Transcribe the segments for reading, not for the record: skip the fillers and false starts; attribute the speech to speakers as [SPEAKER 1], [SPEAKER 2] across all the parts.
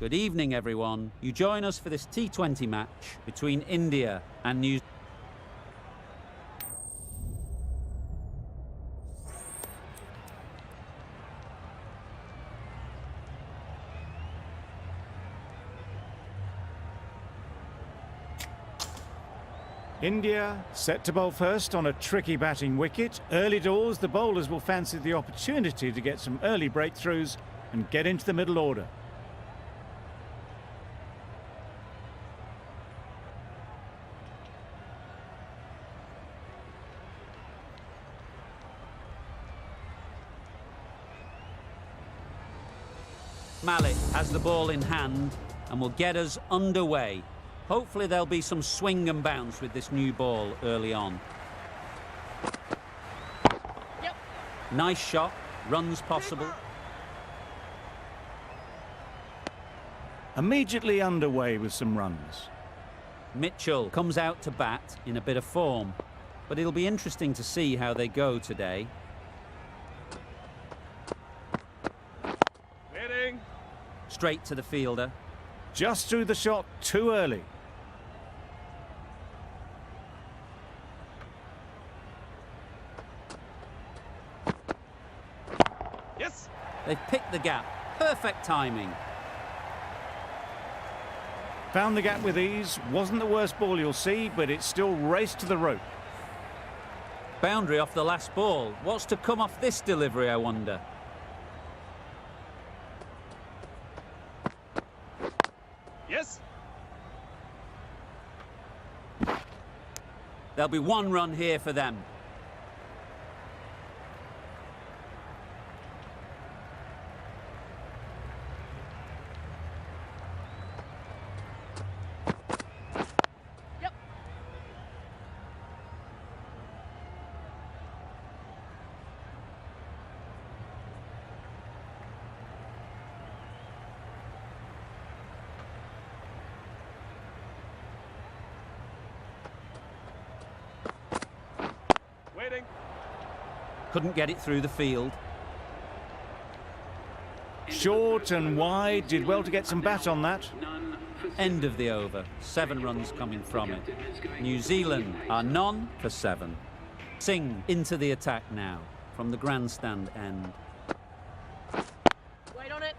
[SPEAKER 1] Good evening, everyone. You join us for this T20 match between India and New Zealand.
[SPEAKER 2] India set to bowl first on a tricky batting wicket. Early doors, the bowlers will fancy the opportunity to get some early breakthroughs and get into the middle order.
[SPEAKER 1] Malik has the ball in hand and will get us underway. Hopefully there'll be some swing and bounce with this new ball early on.
[SPEAKER 3] Yep.
[SPEAKER 1] Nice shot, runs possible.
[SPEAKER 2] Immediately underway with some runs.
[SPEAKER 1] Mitchell comes out to bat in a bit of form, but it'll be interesting to see how they go today. Straight to the fielder.
[SPEAKER 2] Just threw the shot too early.
[SPEAKER 3] Yes.
[SPEAKER 1] They've picked the gap. Perfect timing.
[SPEAKER 2] Found the gap with ease. Wasn't the worst ball you'll see, but it still raced to the rope.
[SPEAKER 1] Boundary off the last ball. What's to come off this delivery, I wonder?
[SPEAKER 3] Yes.
[SPEAKER 1] There'll be one run here for them.
[SPEAKER 3] Yep. Waiting.
[SPEAKER 1] Couldn't get it through the field.
[SPEAKER 2] Short and wide, did well to get some bat on that.
[SPEAKER 1] End of the over. 7 runs coming from it. New Zealand are none for 7. Singh into the attack now from the grandstand end.
[SPEAKER 3] Wait on it.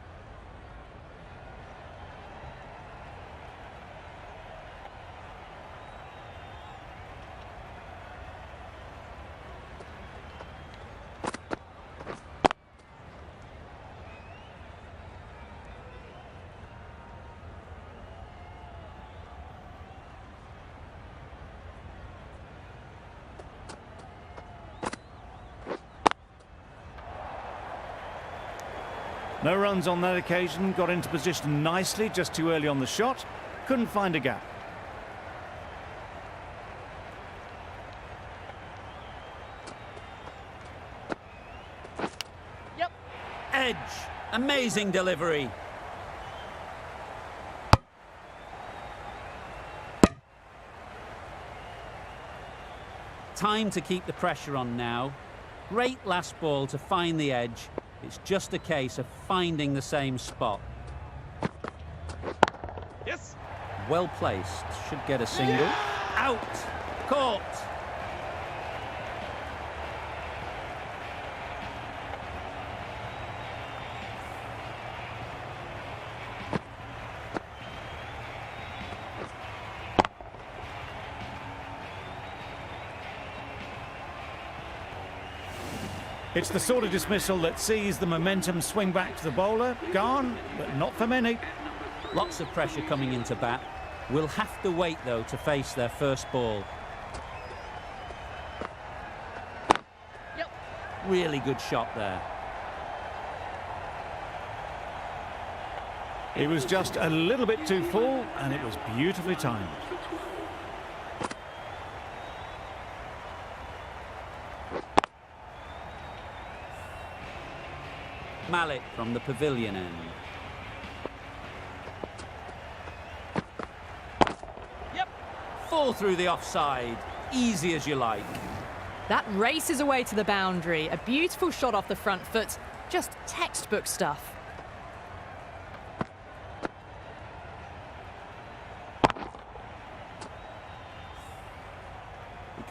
[SPEAKER 2] No runs on that occasion, got into position nicely, just too early on the shot. Couldn't find a gap.
[SPEAKER 3] Yep.
[SPEAKER 1] Edge. Amazing delivery. Time to keep the pressure on now. Great last ball to find the edge. It's just a case of finding the same spot.
[SPEAKER 3] Yes.
[SPEAKER 1] Well placed. Should get a single. Out. Caught.
[SPEAKER 2] It's the sort of dismissal that sees the momentum swing back to the bowler. Gone, but not for many.
[SPEAKER 1] Lots of pressure coming into bat. We'll have to wait, though, to face their first ball.
[SPEAKER 3] Yep.
[SPEAKER 1] Really good shot there.
[SPEAKER 2] It was just a little bit too full, and it was beautifully timed.
[SPEAKER 1] Malik from the pavilion end.
[SPEAKER 3] Yep.
[SPEAKER 1] Fall through the offside. Easy as you like.
[SPEAKER 4] That races away to the boundary. A beautiful shot off the front foot. Just textbook stuff.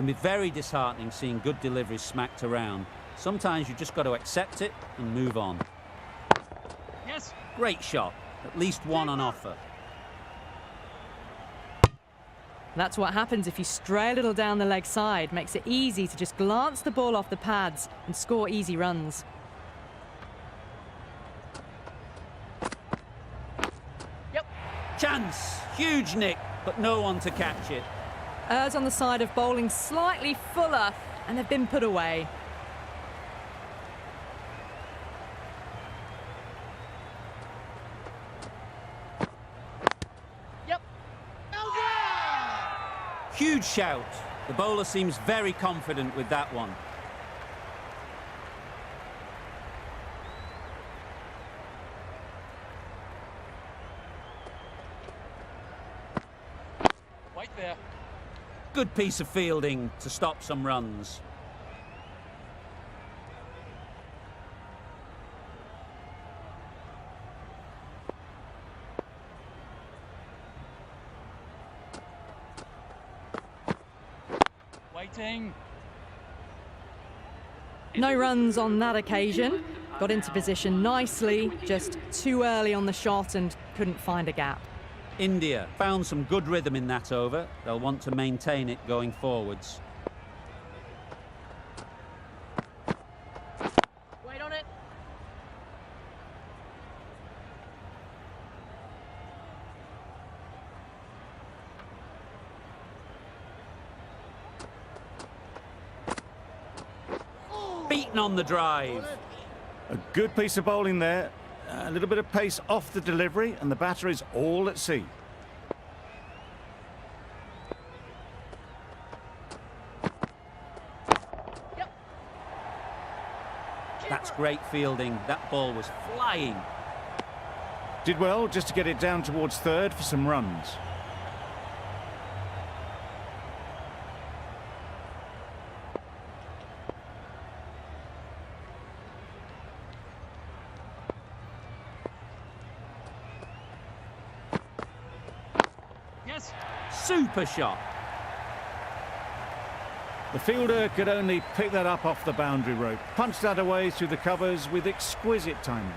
[SPEAKER 1] can be very disheartening seeing good deliveries smacked around. Sometimes you just got to accept it and move on.
[SPEAKER 3] Yes.
[SPEAKER 1] Great shot. At least one on offer.
[SPEAKER 4] That's what happens if you stray a little down the leg side. Makes it easy to just glance the ball off the pads and score easy runs.
[SPEAKER 3] Yep.
[SPEAKER 1] Chance! Huge nick, but no one to catch it.
[SPEAKER 4] Errs on the side of bowling slightly fuller, and they've been put away.
[SPEAKER 3] Yep.
[SPEAKER 1] Huge shout. The bowler seems very confident with that one.
[SPEAKER 3] Right there.
[SPEAKER 1] Good piece of fielding to stop some runs.
[SPEAKER 3] Waiting.
[SPEAKER 4] No runs on that occasion. Got into position nicely, just too early on the shot and couldn't find a gap.
[SPEAKER 1] India found some good rhythm in that over. They'll want to maintain it going forwards.
[SPEAKER 3] Wait on it.
[SPEAKER 1] Beaten on the drive.
[SPEAKER 2] A good piece of bowling there. A little bit of pace off the delivery, and the batter is all at sea.
[SPEAKER 3] Yep.
[SPEAKER 1] That's great fielding. That ball was flying.
[SPEAKER 2] Did well just to get it down towards third for some runs.
[SPEAKER 3] Yes.
[SPEAKER 1] Super shot.
[SPEAKER 2] The fielder could only pick that up off the boundary rope, punched that away through the covers with exquisite timing.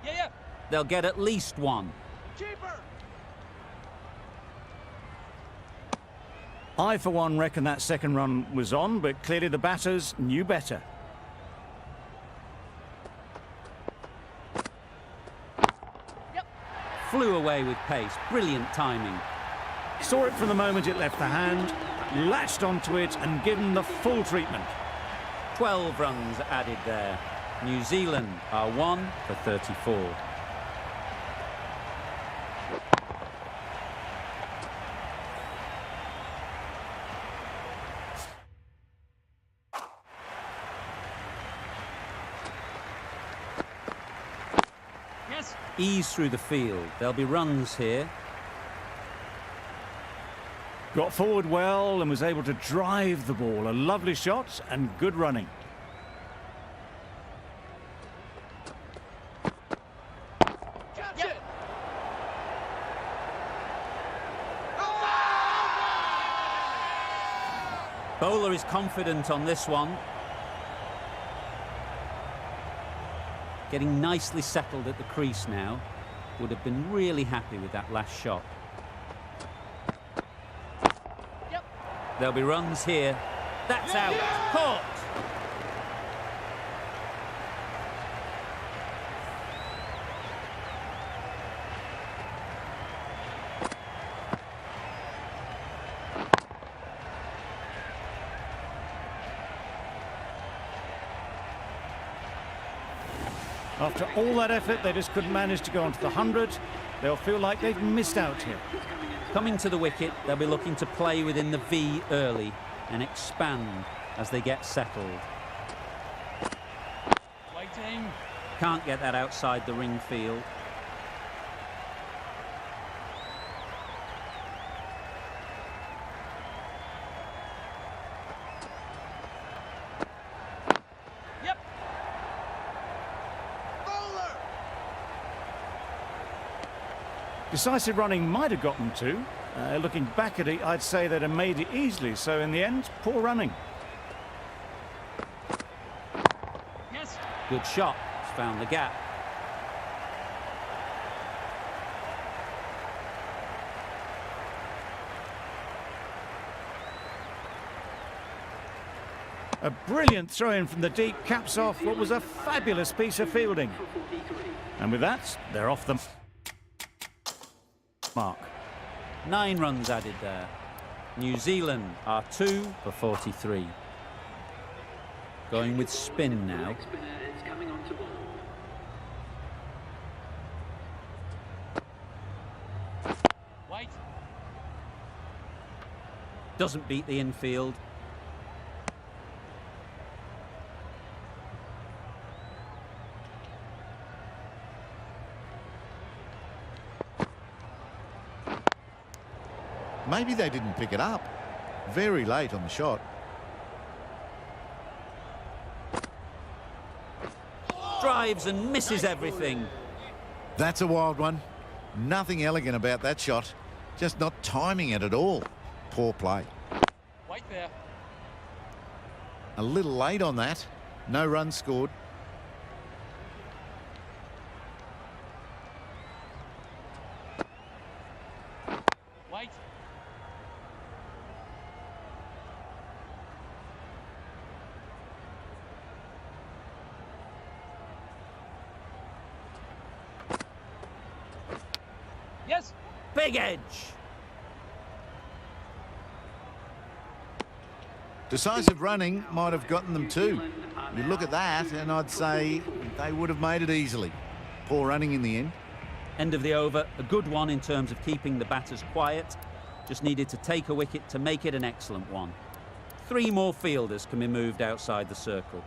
[SPEAKER 3] Yeah.
[SPEAKER 1] They'll get at least one.
[SPEAKER 3] Keeper.
[SPEAKER 2] I, for one, reckon that second run was on, but clearly the batters knew better.
[SPEAKER 1] Flew away with pace. Brilliant timing.
[SPEAKER 2] Saw it from the moment it left the hand, latched onto it and given the full treatment.
[SPEAKER 1] 12 runs added there. New Zealand are 1 for 34.
[SPEAKER 3] Yes.
[SPEAKER 1] Ease through the field. There'll be runs here.
[SPEAKER 2] Got forward well and was able to drive the ball. A lovely shot and good running.
[SPEAKER 3] Catch it.
[SPEAKER 1] Bowler is confident on this one. Getting nicely settled at the crease now. Would have been really happy with that last shot.
[SPEAKER 3] Yep.
[SPEAKER 1] There'll be runs here. That's out. Caught.
[SPEAKER 2] After all that effort, they just couldn't manage to go onto the 100. They'll feel like they've missed out here.
[SPEAKER 1] Coming to the wicket, they'll be looking to play within the V early and expand as they get settled.
[SPEAKER 3] Waiting.
[SPEAKER 1] Can't get that outside the ring field.
[SPEAKER 3] Yep. Bowler.
[SPEAKER 2] Decisive running might have got them two. Looking back at it, I'd say they'd have made it easily. So in the end, poor running.
[SPEAKER 3] Yes.
[SPEAKER 1] Good shot. It's found the gap.
[SPEAKER 2] A brilliant throw-in from the deep caps off what was a fabulous piece of fielding. And with that, they're off the mark.
[SPEAKER 1] 9 runs added there. New Zealand are 2 for 43. Going with spin now.
[SPEAKER 3] Wait.
[SPEAKER 1] Doesn't beat the infield.
[SPEAKER 5] Maybe they didn't pick it up. Very late on the shot.
[SPEAKER 1] Drives and misses everything.
[SPEAKER 5] That's a wild one. Nothing elegant about that shot. Just not timing it at all. Poor play.
[SPEAKER 3] Wait there.
[SPEAKER 5] A little late on that. No runs scored.
[SPEAKER 3] Wait. Yes.
[SPEAKER 1] Big edge.
[SPEAKER 5] Decisive running might have gotten them too. You look at that and I'd say they would have made it easily. Poor running in the end.
[SPEAKER 1] End of the over. A good one in terms of keeping the batters quiet. Just needed to take a wicket to make it an excellent one. 3 more fielders can be moved outside the circle.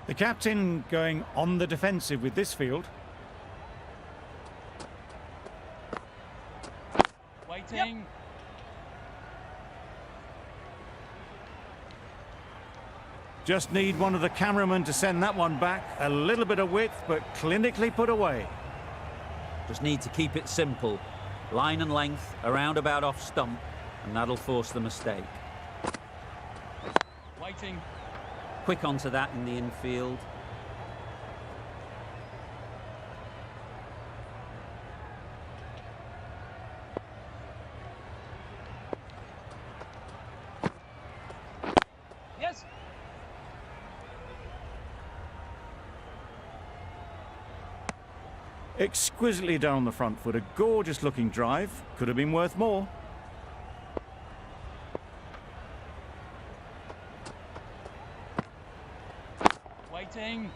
[SPEAKER 2] The captain going on the defensive with this field.
[SPEAKER 3] Waiting. Yep.
[SPEAKER 2] Just need one of the cameramen to send that one back. A little bit of width, but clinically put away.
[SPEAKER 1] Just need to keep it simple. Line and length, around about off stump, and that'll force the mistake.
[SPEAKER 3] Waiting.
[SPEAKER 1] Quick onto that in the infield.
[SPEAKER 3] Yes.
[SPEAKER 2] Exquisitely down the front foot. A gorgeous looking drive. Could have been worth more.
[SPEAKER 3] Waiting.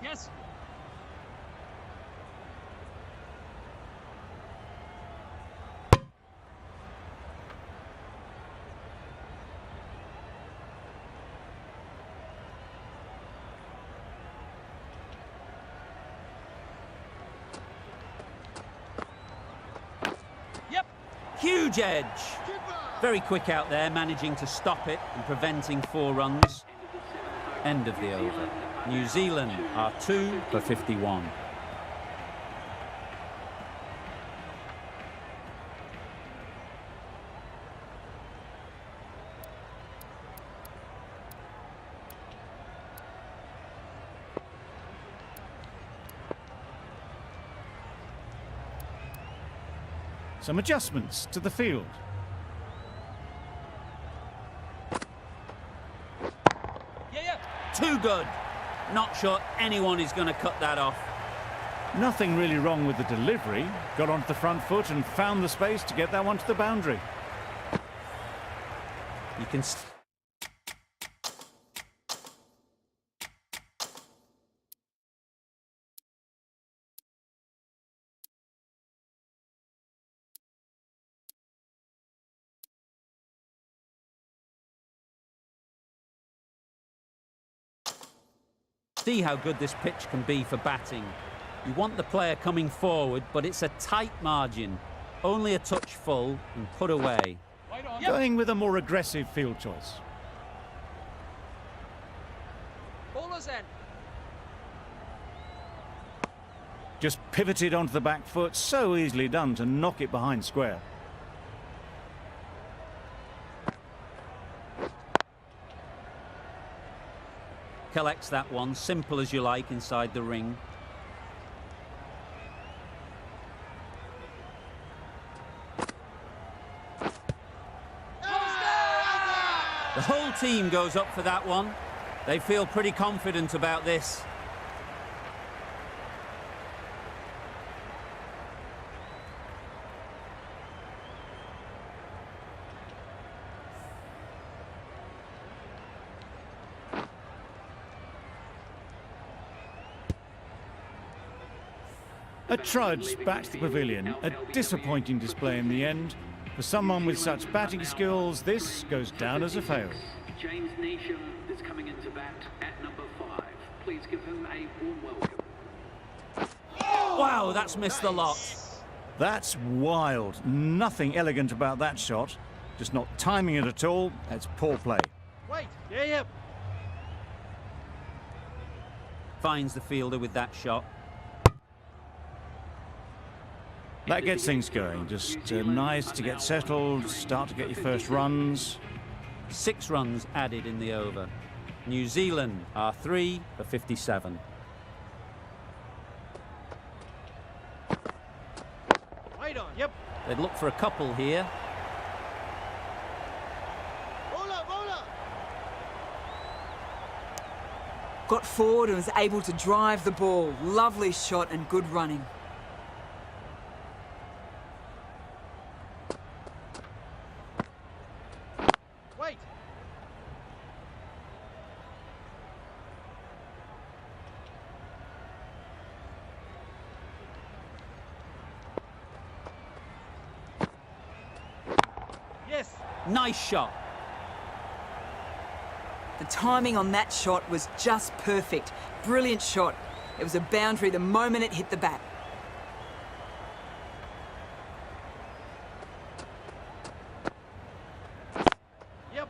[SPEAKER 3] Yes. Yep.
[SPEAKER 1] Huge edge. Very quick out there, managing to stop it and preventing 4 runs. End of the over. New Zealand are 2 for 51.
[SPEAKER 2] Some adjustments to the field.
[SPEAKER 3] Yeah.
[SPEAKER 1] Too good. Not sure anyone is going to cut that off.
[SPEAKER 2] Nothing really wrong with the delivery. Got onto the front foot and found the space to get that one to the boundary.
[SPEAKER 1] You can... See how good this pitch can be for batting. You want the player coming forward, but it's a tight margin. Only a touch full and put away.
[SPEAKER 3] Wait on.
[SPEAKER 2] Going with a more aggressive field choice.
[SPEAKER 3] Bowler's end.
[SPEAKER 2] Just pivoted onto the back foot, so easily done to knock it behind square.
[SPEAKER 1] Collects that one, simple as you like, inside the ring. The whole team goes up for that one. They feel pretty confident about this.
[SPEAKER 2] A trudge back to the pavilion. A disappointing display in the end. For someone with such batting skills, this goes down as a fail.
[SPEAKER 6] James Neesham is coming into bat at number 5. Please give him a warm welcome.
[SPEAKER 1] Wow, that's missed the lot.
[SPEAKER 2] That's wild. Nothing elegant about that shot. Just not timing it at all. That's poor play.
[SPEAKER 3] Wait. Yeah.
[SPEAKER 1] Finds the fielder with that shot.
[SPEAKER 2] That gets things going. Just nice to get settled, start to get your first runs.
[SPEAKER 1] 6 runs added in the over. New Zealand are 3 for 57.
[SPEAKER 3] Wait on. Yep.
[SPEAKER 1] They'd look for a couple here.
[SPEAKER 3] Bowler.
[SPEAKER 7] Got forward and was able to drive the ball. Lovely shot and good running.
[SPEAKER 3] Wait. Yes.
[SPEAKER 1] Nice shot.
[SPEAKER 7] The timing on that shot was just perfect. Brilliant shot. It was a boundary the moment it hit the bat.
[SPEAKER 3] Yep.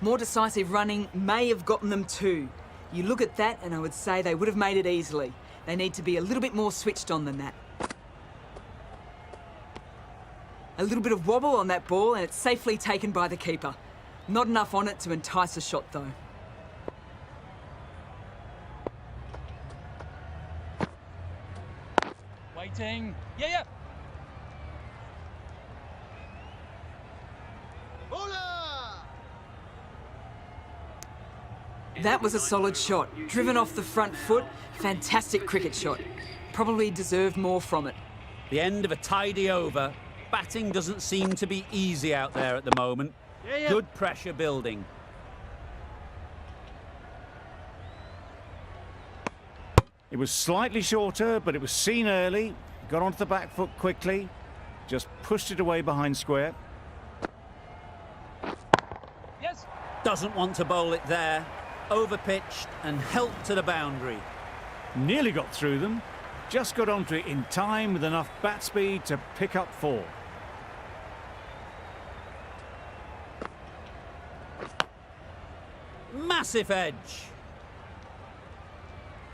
[SPEAKER 7] More decisive running may have gotten them 2. You look at that and I would say they would have made it easily. They need to be a little bit more switched on than that. A little bit of wobble on that ball and it's safely taken by the keeper. Not enough on it to entice a shot though.
[SPEAKER 3] Waiting. Yeah.
[SPEAKER 7] That was a solid shot. Driven off the front foot. Fantastic cricket shot. Probably deserved more from it.
[SPEAKER 1] The end of a tidy over. Batting doesn't seem to be easy out there at the moment.
[SPEAKER 3] Yeah.
[SPEAKER 1] Good pressure building.
[SPEAKER 2] It was slightly shorter, but it was seen early. Got onto the back foot quickly. Just pushed it away behind square.
[SPEAKER 3] Yes.
[SPEAKER 1] Doesn't want to bowl it there. Overpitched and helped to the boundary.
[SPEAKER 2] Nearly got through them. Just got onto it in time with enough bat speed to pick up 4.
[SPEAKER 1] Massive edge.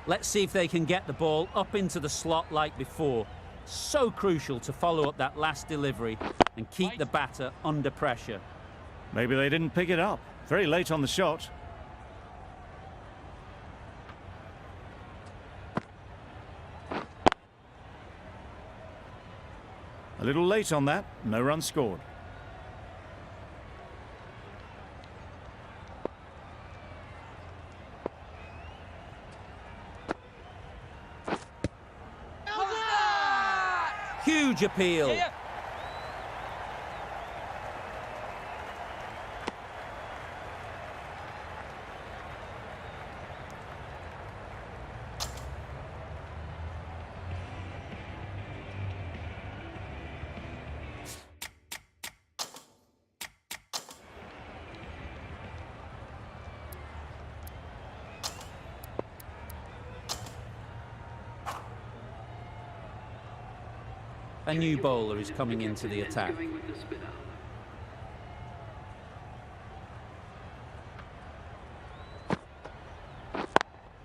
[SPEAKER 1] Let's see if they can get the ball up into the slot like before. So crucial to follow up that last delivery and keep the batter under pressure.
[SPEAKER 2] Maybe they didn't pick it up. Very late on the shot. A little late on that. No run scored.
[SPEAKER 1] Huge appeal.
[SPEAKER 3] Yeah.
[SPEAKER 1] A new bowler is coming into the
[SPEAKER 6] It's
[SPEAKER 1] attack.
[SPEAKER 6] going with the spinner.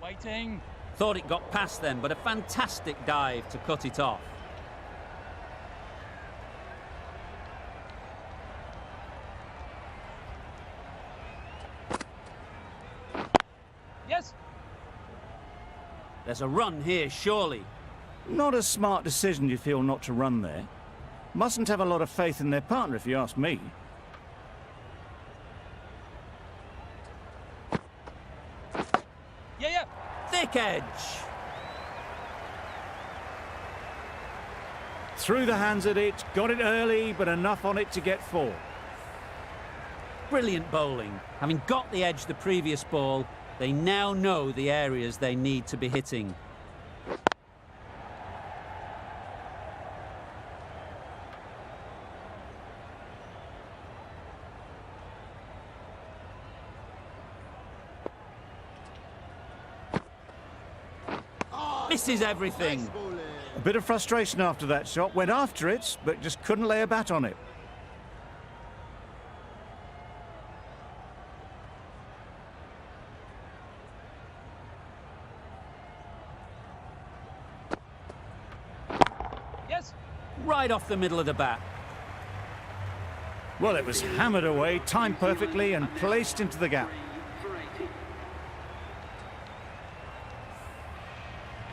[SPEAKER 3] Waiting.
[SPEAKER 1] Thought it got past them, but a fantastic dive to cut it off.
[SPEAKER 3] Yes.
[SPEAKER 1] There's a run here, surely.
[SPEAKER 2] Not a smart decision, you feel, not to run there. Mustn't have a lot of faith in their partner, if you ask me.
[SPEAKER 3] Yeah, yeah.
[SPEAKER 1] Thick edge.
[SPEAKER 2] Threw the hands at it, got it early, but enough on it to get 4.
[SPEAKER 1] Brilliant bowling. Having got the edge the previous ball, they now know the areas they need to be hitting. Misses everything.
[SPEAKER 2] A bit of frustration after that shot, went after it, but just couldn't lay a bat on it.
[SPEAKER 3] Yes.
[SPEAKER 1] Right off the middle of the bat.
[SPEAKER 2] Well, it was hammered away, timed perfectly and placed into the gap.
[SPEAKER 6] For 80.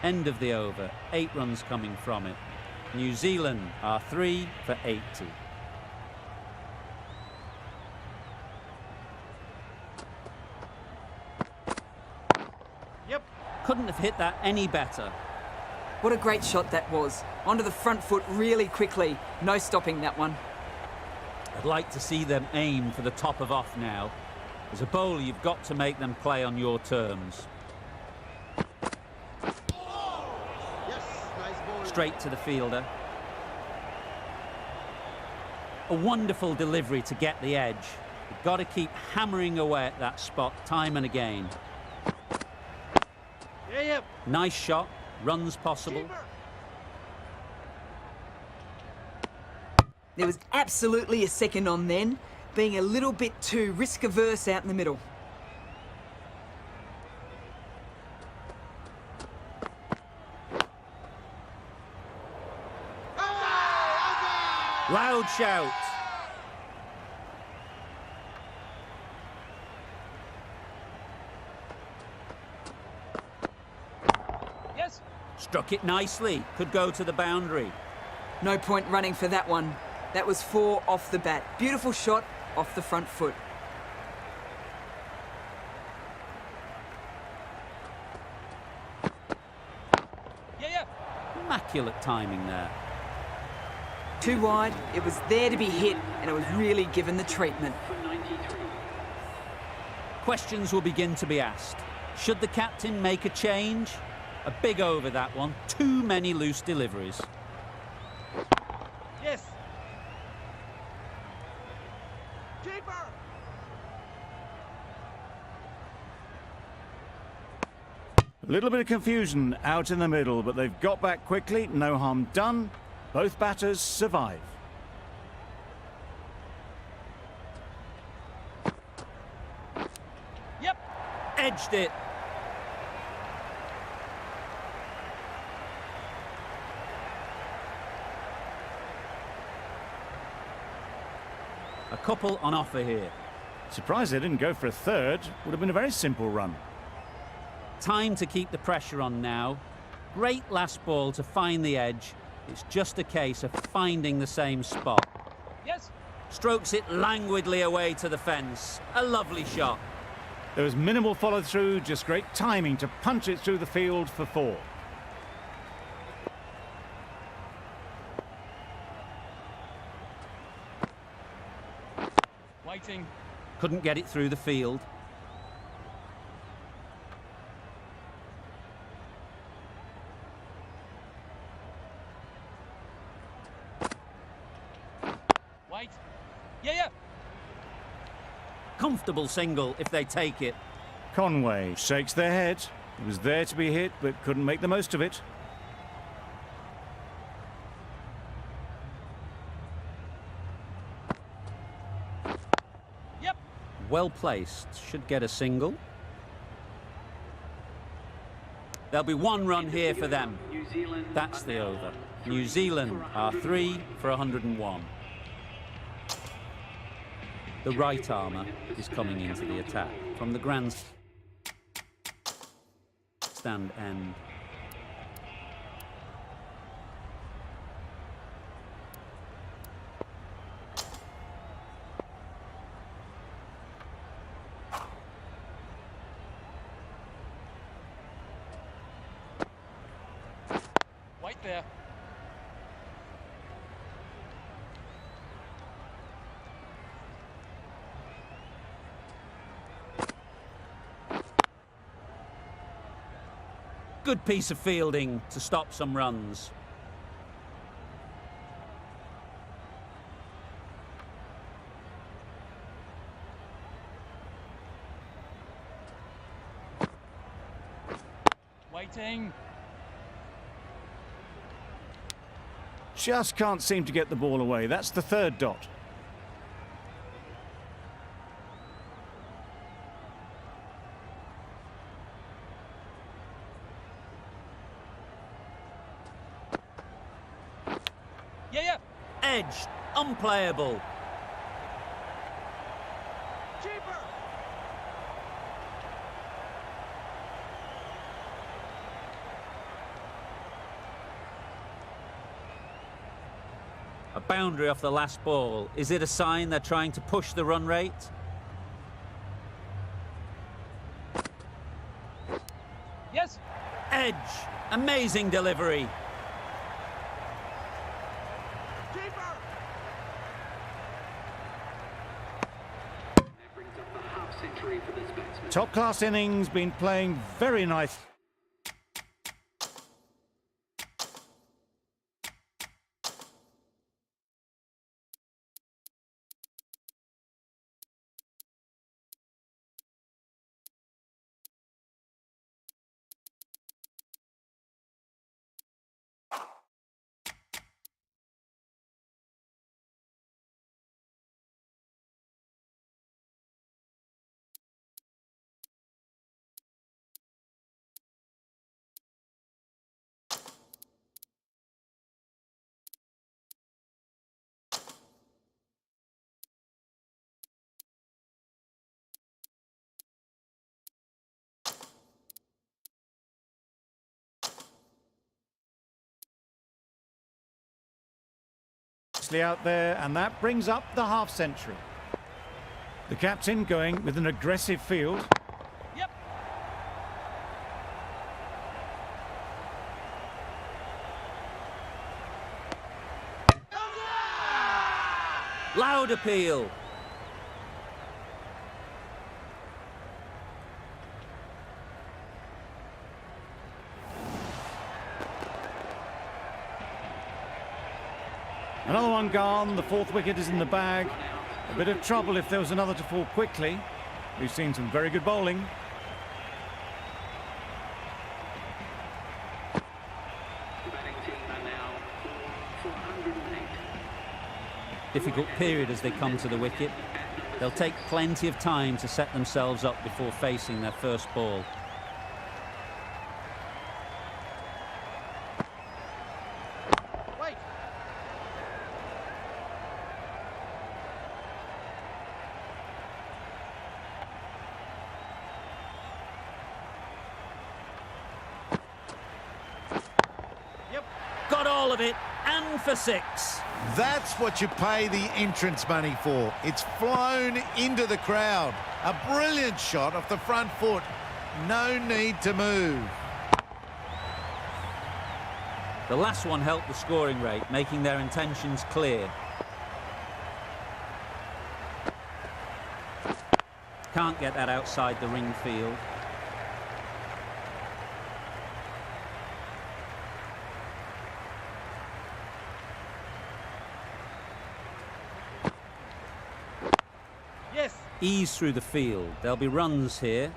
[SPEAKER 1] End of the over. 8 runs coming from it. New Zealand are 3 for 80.
[SPEAKER 3] Yep.
[SPEAKER 1] Couldn't have hit that any better.
[SPEAKER 7] What a great shot that was. Onto the front foot really quickly. No stopping that one.
[SPEAKER 1] I'd like to see them aim for the top of off now. As a bowler, you've got to make them play on your terms. Straight to the fielder. A wonderful delivery to get the edge. You've got to keep hammering away at that spot time and again.
[SPEAKER 3] Yeah, yeah.
[SPEAKER 1] Nice shot. Runs possible.
[SPEAKER 7] There was absolutely a second on then, being a little bit too risk-averse out in the middle.
[SPEAKER 1] Loud shout.
[SPEAKER 3] Yes.
[SPEAKER 1] Struck it nicely. Could go to the boundary.
[SPEAKER 7] No point running for that one. That was 4 off the bat. Beautiful shot off the front foot.
[SPEAKER 3] Yeah, yeah.
[SPEAKER 1] Immaculate timing there.
[SPEAKER 7] Too wide, it was there to be hit, and it was really given the treatment.
[SPEAKER 6] For 93.
[SPEAKER 1] Questions will begin to be asked. Should the captain make a change? A big over that one. Too many loose deliveries.
[SPEAKER 3] Yes. Keeper.
[SPEAKER 2] A little bit of confusion out in the middle, but they've got back quickly, no harm done. Both batters survive.
[SPEAKER 3] Yep.
[SPEAKER 1] Edged it. A couple on offer here.
[SPEAKER 2] Surprised they didn't go for a third. Would have been a very simple run.
[SPEAKER 1] Time to keep the pressure on now. Great last ball to find the edge. It's just a case of finding the same spot.
[SPEAKER 3] Yes.
[SPEAKER 1] Strokes it languidly away to the fence. A lovely shot.
[SPEAKER 2] There was minimal follow-through, just great timing to punch it through the field for 4.
[SPEAKER 3] Waiting.
[SPEAKER 1] Couldn't get it through the field.
[SPEAKER 3] Wait. Yeah, yeah.
[SPEAKER 1] Comfortable single if they take it.
[SPEAKER 2] Conway shakes their head. It was there to be hit, but couldn't make the most of it.
[SPEAKER 1] well placed, should get a single. There'll be 1 run here for them.
[SPEAKER 6] New Zealand
[SPEAKER 1] That's
[SPEAKER 6] are
[SPEAKER 1] the
[SPEAKER 6] now
[SPEAKER 1] over.
[SPEAKER 6] on
[SPEAKER 1] New
[SPEAKER 6] 3
[SPEAKER 1] Zealand
[SPEAKER 6] for
[SPEAKER 1] are 3
[SPEAKER 6] 101.
[SPEAKER 1] for 101. The right armour is coming into the attack from the grandstand end.
[SPEAKER 3] Wait there.
[SPEAKER 1] Good piece of fielding to stop some runs.
[SPEAKER 3] Waiting.
[SPEAKER 2] Just can't seem to get the ball away. That's the 3rd dot.
[SPEAKER 3] Yeah, yeah.
[SPEAKER 1] Edged, unplayable.
[SPEAKER 3] Keeper.
[SPEAKER 1] A boundary off the last ball. Is it a sign they're trying to push the run rate?
[SPEAKER 3] Yes.
[SPEAKER 1] Edge, amazing delivery.
[SPEAKER 3] Keeper.
[SPEAKER 6] That brings up the half century for this batsman.
[SPEAKER 2] Top class innings, been playing very nice. Out there, and that brings up the half century. The captain going with an aggressive field.
[SPEAKER 3] Yep.
[SPEAKER 1] Loud appeal.
[SPEAKER 2] Another one gone. The 4th wicket is in the bag. A bit of trouble if there was another to fall quickly. We've seen some very good bowling.
[SPEAKER 6] The batting team are now 4 for 108.
[SPEAKER 1] Difficult period as they come to the wicket. They'll take plenty of time to set themselves up before facing their first ball.
[SPEAKER 3] Wait.
[SPEAKER 1] Got all of it, and for 6.
[SPEAKER 5] That's what you pay the entrance money for. It's flown into the crowd. A brilliant shot off the front foot. No need to move.
[SPEAKER 1] The last one helped the scoring rate, making their intentions clear. Can't get that outside the ring field.
[SPEAKER 3] Yes.
[SPEAKER 1] Ease through the field. There'll be runs here.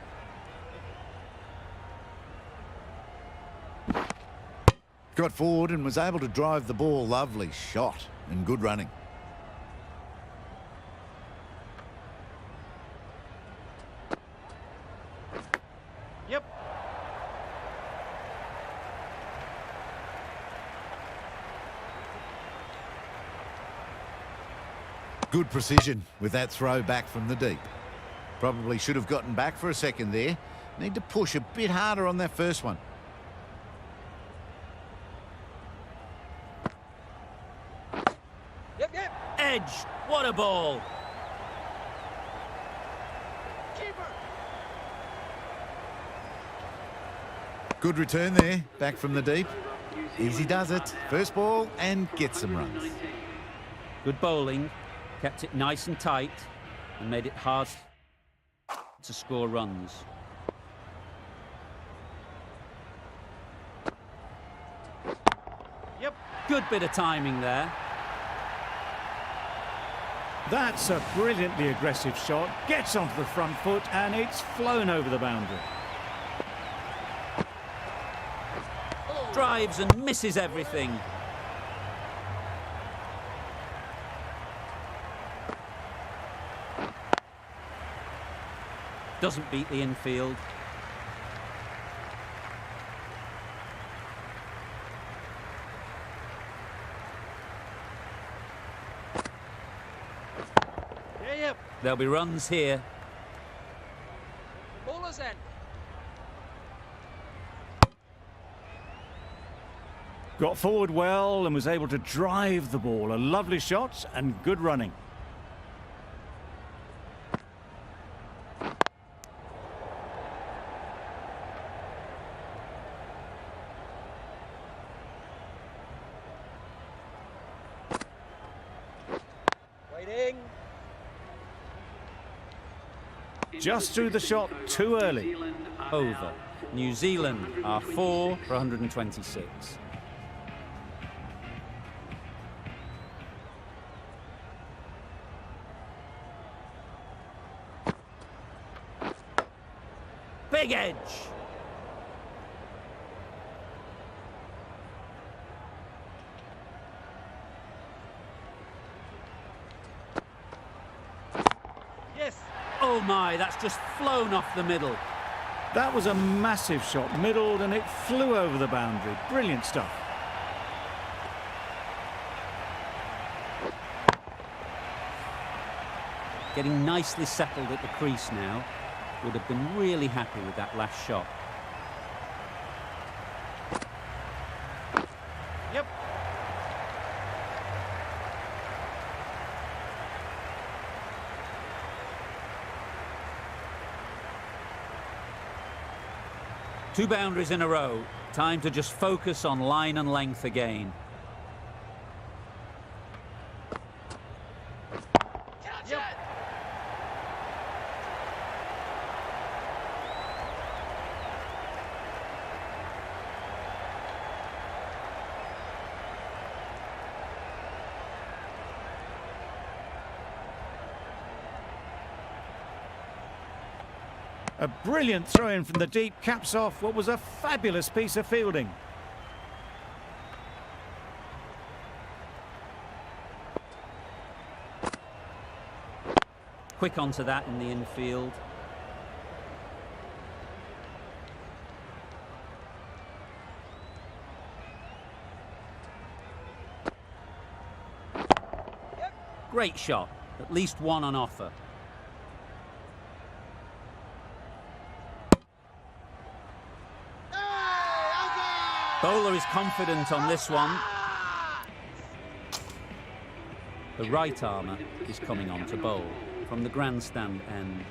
[SPEAKER 5] Got forward and was able to drive the ball. Lovely shot and good running. Good precision with that throw back from the deep. Probably should have gotten back for a second there. Need to push a bit harder on that first one.
[SPEAKER 3] Yep, yep.
[SPEAKER 1] Edge. What a ball.
[SPEAKER 3] Keeper.
[SPEAKER 5] Good return there, back from the deep. Easy does it. First ball and gets some runs.
[SPEAKER 1] Good bowling. Kept it nice and tight and made it hard to score runs.
[SPEAKER 3] Yep.
[SPEAKER 1] Good bit of timing there.
[SPEAKER 2] That's a brilliantly aggressive shot. Gets onto the front foot and it's flown over the boundary.
[SPEAKER 1] Drives and misses everything. Doesn't beat the infield.
[SPEAKER 3] Yeah, yep.
[SPEAKER 1] There'll be runs here.
[SPEAKER 3] Bowler's end.
[SPEAKER 2] Got forward well and was able to drive the ball. A lovely shot and good running.
[SPEAKER 3] Waiting.
[SPEAKER 2] Just threw the shot too early.
[SPEAKER 1] Over. New Zealand are 4 for 126. Big edge.
[SPEAKER 3] Yes.
[SPEAKER 1] Oh my, that's just flown off the middle.
[SPEAKER 2] That was a massive shot, middled, and it flew over the boundary. Brilliant stuff.
[SPEAKER 1] Getting nicely settled at the crease now. Would have been really happy with that last shot.
[SPEAKER 3] Yep.
[SPEAKER 1] Two boundaries in a row. Time to just focus on line and length again.
[SPEAKER 3] Yep.
[SPEAKER 2] A brilliant throw-in from the deep caps off what was a fabulous piece of fielding.
[SPEAKER 1] Quick onto that in the infield. Great shot. At least one on offer. Bowler is confident on this one. The right armour is coming on to bowl from the grandstand end.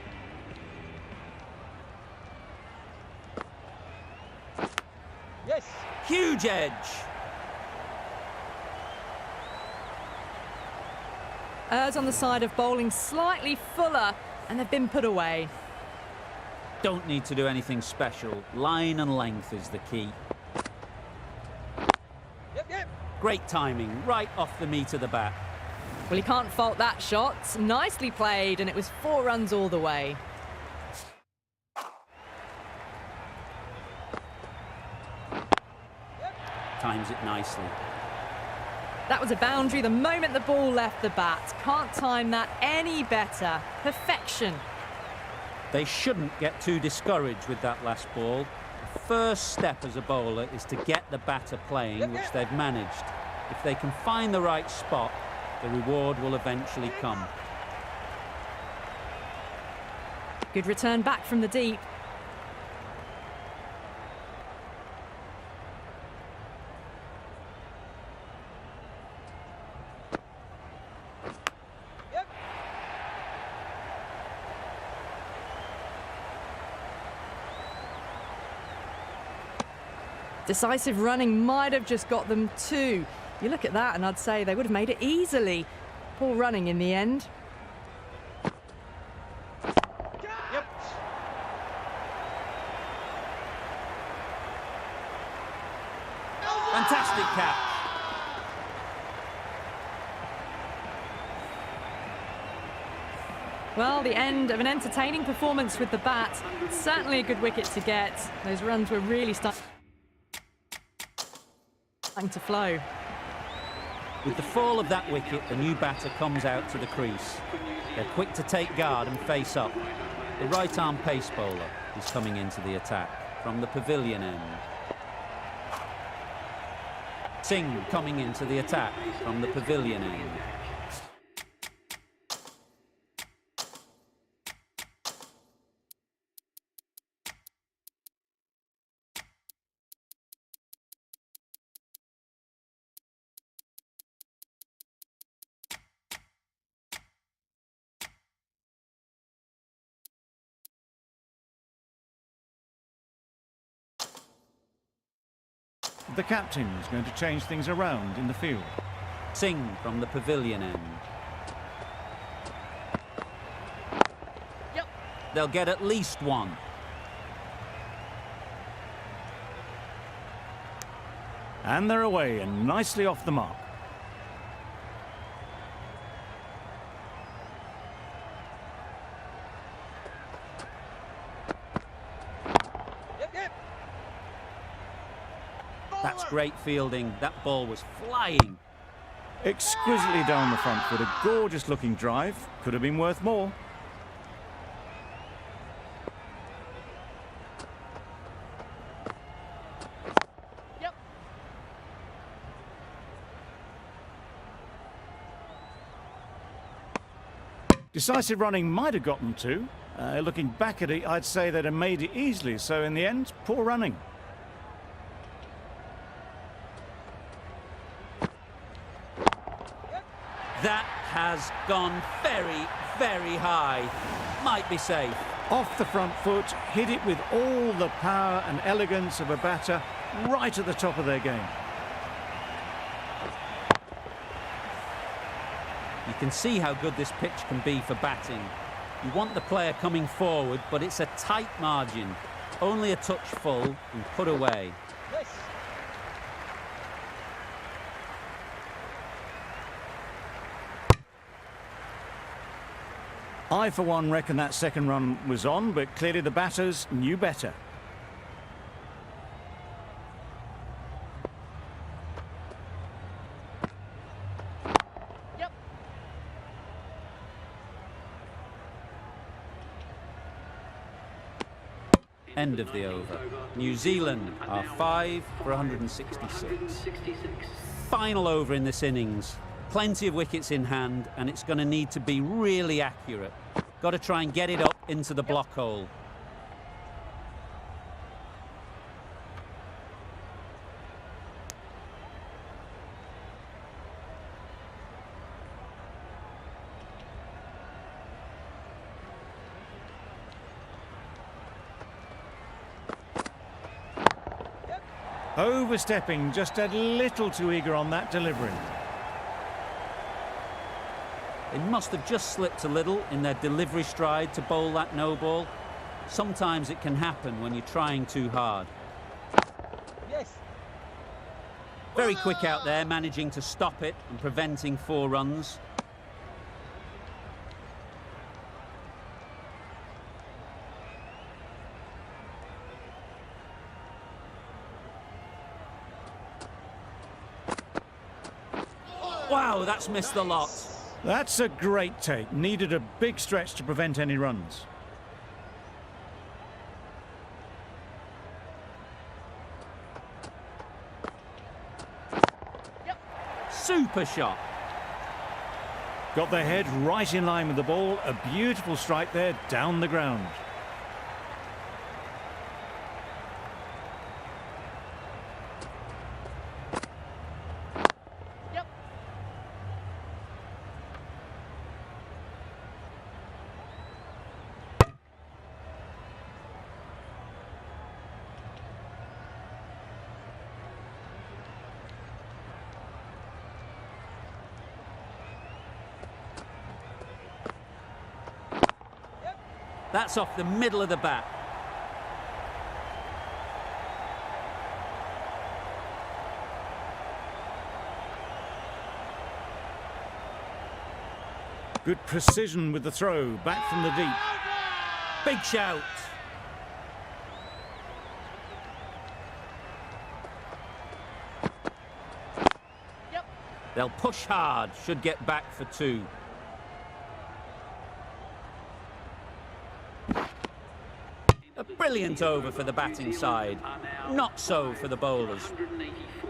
[SPEAKER 3] Yes.
[SPEAKER 1] Huge edge.
[SPEAKER 4] Errs on the side of bowling slightly fuller, and they've been put away.
[SPEAKER 1] Don't need to do anything special. Line and length is the key.
[SPEAKER 3] Yep, yep.
[SPEAKER 1] Great timing, right off the meat of the bat.
[SPEAKER 4] Well, he can't fault that shot. Nicely played, and it was 4 runs all the way.
[SPEAKER 1] Times it nicely.
[SPEAKER 4] That was a boundary the moment the ball left the bat. Can't time that any better. Perfection.
[SPEAKER 1] They shouldn't get too discouraged with that last ball. The first step as a bowler is to get the batter playing, which they've managed. If they can find the right spot, The reward will eventually come.
[SPEAKER 4] Good return back from the deep.
[SPEAKER 3] Yep.
[SPEAKER 4] Decisive running might have just got them two. You look at that and I'd say they would have made it easily. Poor running in the end.
[SPEAKER 3] Yep.
[SPEAKER 1] Fantastic catch.
[SPEAKER 4] Well, the end of an entertaining performance with the bat. Certainly a good wicket to get. Those runs were really starting to flow.
[SPEAKER 1] With the fall of that wicket, the new batter comes out to the crease. They're quick to take guard and face up. The right-arm pace bowler is coming into the attack from the pavilion end. Singh coming into the attack from the pavilion end.
[SPEAKER 2] The captain is going to change things around in the field.
[SPEAKER 1] Singh from the pavilion end.
[SPEAKER 3] Yep.
[SPEAKER 1] They'll get at least one.
[SPEAKER 2] And they're away and nicely off the mark.
[SPEAKER 3] Yep. Yep.
[SPEAKER 1] That's great fielding. That ball was flying.
[SPEAKER 2] Exquisitely down the front foot, a gorgeous looking drive. Could have been worth more.
[SPEAKER 3] Yep.
[SPEAKER 2] Decisive running might have gotten two. Looking back at it, I'd say they'd have made it easily. So in the end, poor running.
[SPEAKER 1] That has gone very, very high. Might be safe.
[SPEAKER 2] Off the front foot, hit it with all the power and elegance of a batter right at the top of their game.
[SPEAKER 1] You can see how good this pitch can be for batting. You want the player coming forward, but it's a tight margin. Only a touch full and put away.
[SPEAKER 3] Yes.
[SPEAKER 2] I, for one, reckon that second run was on, but clearly the batters knew better.
[SPEAKER 3] Yep.
[SPEAKER 1] End of the over. New Zealand are 5 for 166. Final over in this innings. Plenty of wickets in hand, and it's going to need to be really accurate. Got to try and get it up into the block hole.
[SPEAKER 2] Overstepping, just a little too eager on that delivery.
[SPEAKER 1] They must have just slipped a little in their delivery stride to bowl that no ball. Sometimes it can happen when you're trying too hard.
[SPEAKER 3] Yes.
[SPEAKER 1] Very quick out there, managing to stop it and preventing 4 runs. Wow, that's missed the lot.
[SPEAKER 2] That's a great take. Needed a big stretch to prevent any runs.
[SPEAKER 1] Super shot.
[SPEAKER 2] Got their head right in line with the ball. A beautiful strike there down the ground.
[SPEAKER 3] Yep.
[SPEAKER 1] That's off the middle of the bat.
[SPEAKER 2] Good precision with the throw, back from the deep.
[SPEAKER 1] Big shout.
[SPEAKER 3] Yep.
[SPEAKER 1] They'll push hard, should get back for 2. A brilliant over for the batting side. Not so for the bowlers.
[SPEAKER 6] 184.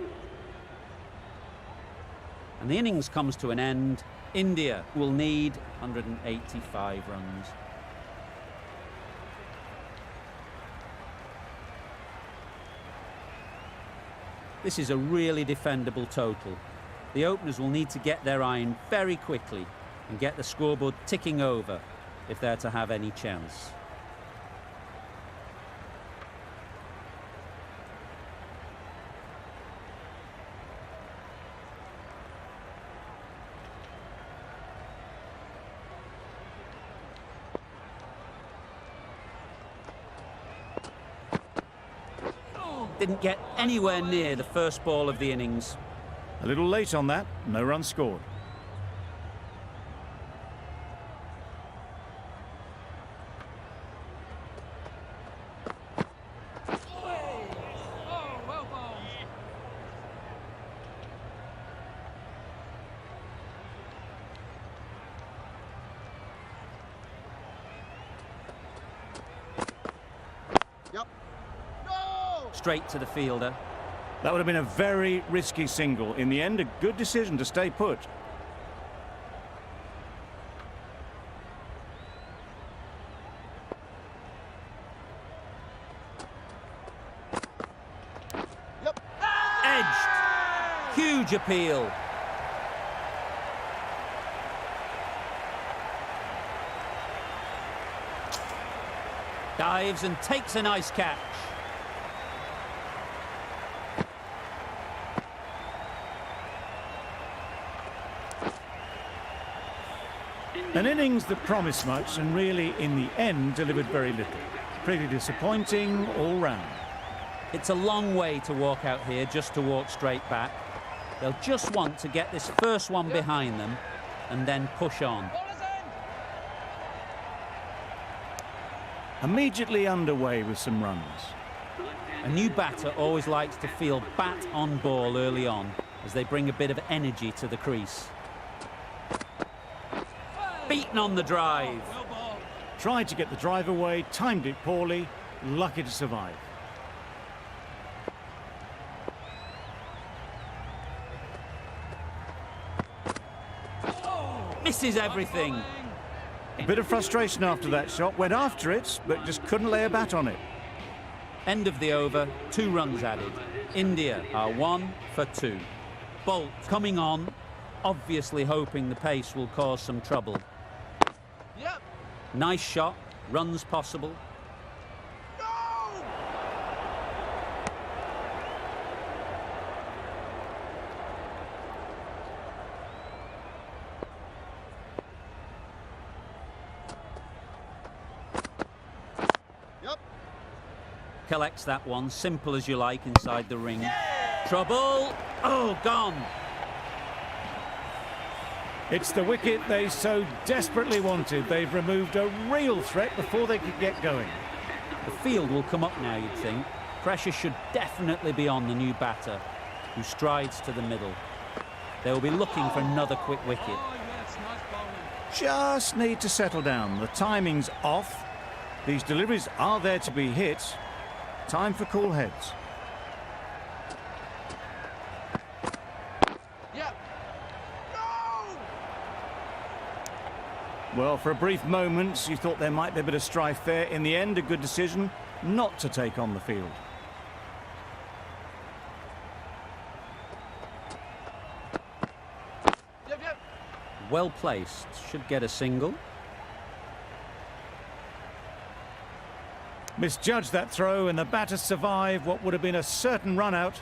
[SPEAKER 1] And the innings comes to an end. India will need 185 runs. This is a really defendable total. The openers will need to get their iron very quickly and get the scoreboard ticking over if they're to have any chance. Didn't get anywhere near the first ball of the innings.
[SPEAKER 2] A little late on that, no run scored.
[SPEAKER 3] Oh, well bowled. Yep. No!
[SPEAKER 1] Straight to the fielder.
[SPEAKER 2] That would have been a very risky single. In the end, a good decision to stay put.
[SPEAKER 3] Yep.
[SPEAKER 1] Edged. Huge appeal. Dives and takes a nice catch.
[SPEAKER 2] An innings that promised much and really, in the end, delivered very little. Pretty disappointing all round.
[SPEAKER 1] It's a long way to walk out here just to walk straight back. They'll just want to get this first one behind them and then push on.
[SPEAKER 3] Bowler's end.
[SPEAKER 2] Immediately underway with some runs.
[SPEAKER 1] A new batter always likes to feel bat on ball early on as they bring a bit of energy to the crease. Beaten on the drive.
[SPEAKER 3] Well bowled.
[SPEAKER 2] Tried to get the drive away, timed it poorly, lucky to survive.
[SPEAKER 1] Misses everything.
[SPEAKER 2] A bit of frustration after that shot, went after it, but just couldn't lay a bat on it.
[SPEAKER 1] End of the over, 2 runs added. India are 1 for 2. Bolt coming on, obviously hoping the pace will cause some trouble.
[SPEAKER 3] Yep.
[SPEAKER 1] Nice shot, runs possible.
[SPEAKER 3] No! Yep.
[SPEAKER 1] Collects that one, simple as you like, inside the ring. Trouble! Oh, gone!
[SPEAKER 2] It's the wicket they so desperately wanted. They've removed a real threat before they could get going.
[SPEAKER 1] The field will come up now, you'd think. Pressure should definitely be on the new batter, who strides to the middle. They will be looking for another quick wicket.
[SPEAKER 3] Oh, yes, nice bowling.
[SPEAKER 2] Just need to settle down. The timing's off. These deliveries are there to be hit. Time for cool heads.
[SPEAKER 3] Yep. No!
[SPEAKER 2] Well, for a brief moment, you thought there might be a bit of strife there. In the end, a good decision not to take on the field.
[SPEAKER 3] Yep, yep.
[SPEAKER 1] Well placed, should get a single.
[SPEAKER 2] Misjudged that throw, and the batter survived what would have been a certain run out.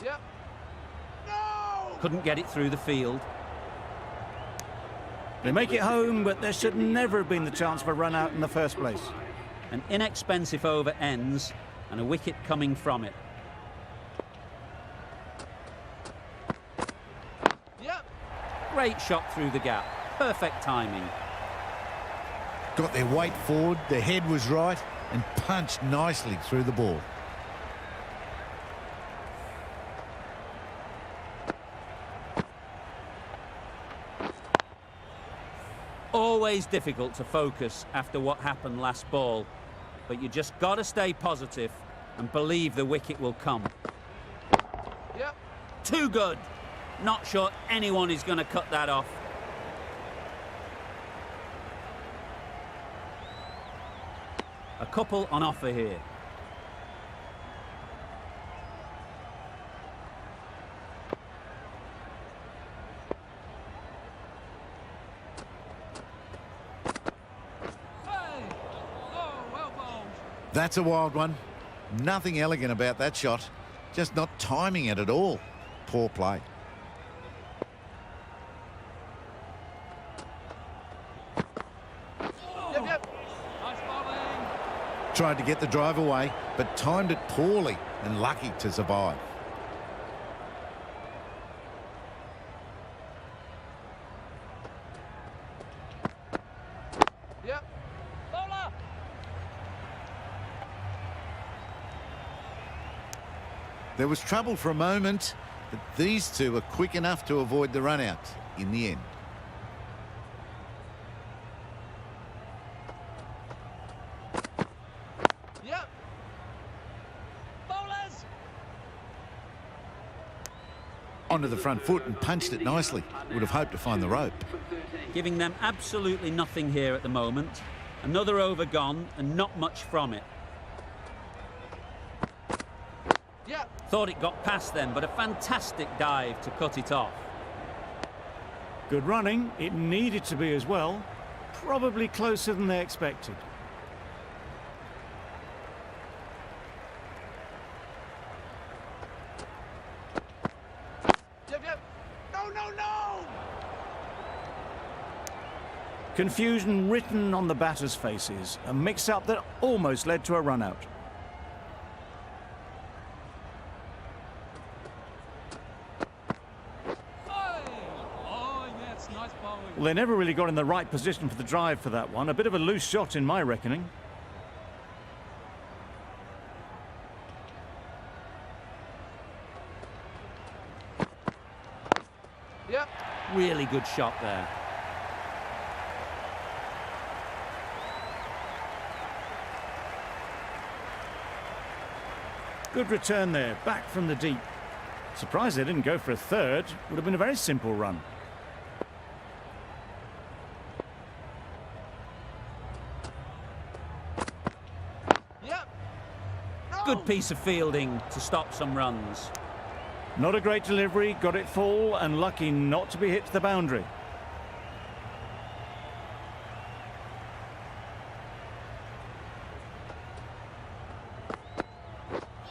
[SPEAKER 3] Yep. No!
[SPEAKER 1] Couldn't get it through the field.
[SPEAKER 2] They make it home, but there should never have been the chance for a run out in the first place.
[SPEAKER 1] An inexpensive over ends and a wicket coming from it.
[SPEAKER 3] Yep.
[SPEAKER 1] Great shot through the gap. Perfect timing.
[SPEAKER 5] Got their weight forward, their head was right, and punched nicely through the ball.
[SPEAKER 1] Always difficult to focus after what happened last ball, but you just got to stay positive and believe the wicket will come.
[SPEAKER 3] Yep.
[SPEAKER 1] Too good. Not sure anyone is going to cut that off. A couple on offer here.
[SPEAKER 3] Hey! Oh, well bowled.
[SPEAKER 5] That's a wild one. Nothing elegant about that shot. Just not timing it at all. Poor play.
[SPEAKER 3] Yep, yep. Nice bowling.
[SPEAKER 5] Tried to get the drive away, but timed it poorly and lucky to survive.
[SPEAKER 3] Yep. Bowler!
[SPEAKER 5] There was trouble for a moment, but these two were quick enough to avoid the run out in the end.
[SPEAKER 3] Yep. Bowlers!
[SPEAKER 5] Onto the front foot and punched it nicely. Would have hoped to find the rope.
[SPEAKER 1] Giving them absolutely nothing here at the moment. Another over gone and not much from it.
[SPEAKER 3] Yep.
[SPEAKER 1] Thought it got past them, but a fantastic dive to cut it off.
[SPEAKER 2] Good running. It needed to be as well. Probably closer than they expected.
[SPEAKER 3] Yep, yep. No, no, no!
[SPEAKER 2] Confusion written on the batters' faces. A mix-up that almost led to a run-out.
[SPEAKER 3] Hey! Oh, yes, nice bowling.
[SPEAKER 2] Well, they never really got in the right position for the drive for that one. A bit of a loose shot in my reckoning.
[SPEAKER 3] Yep.
[SPEAKER 1] Really good shot there.
[SPEAKER 2] Good return there, back from the deep. Surprised they didn't go for a third. Would have been a very simple run.
[SPEAKER 3] Yep. No!
[SPEAKER 1] Good piece of fielding to stop some runs.
[SPEAKER 2] Not a great delivery, got it full and lucky not to be hit to the boundary.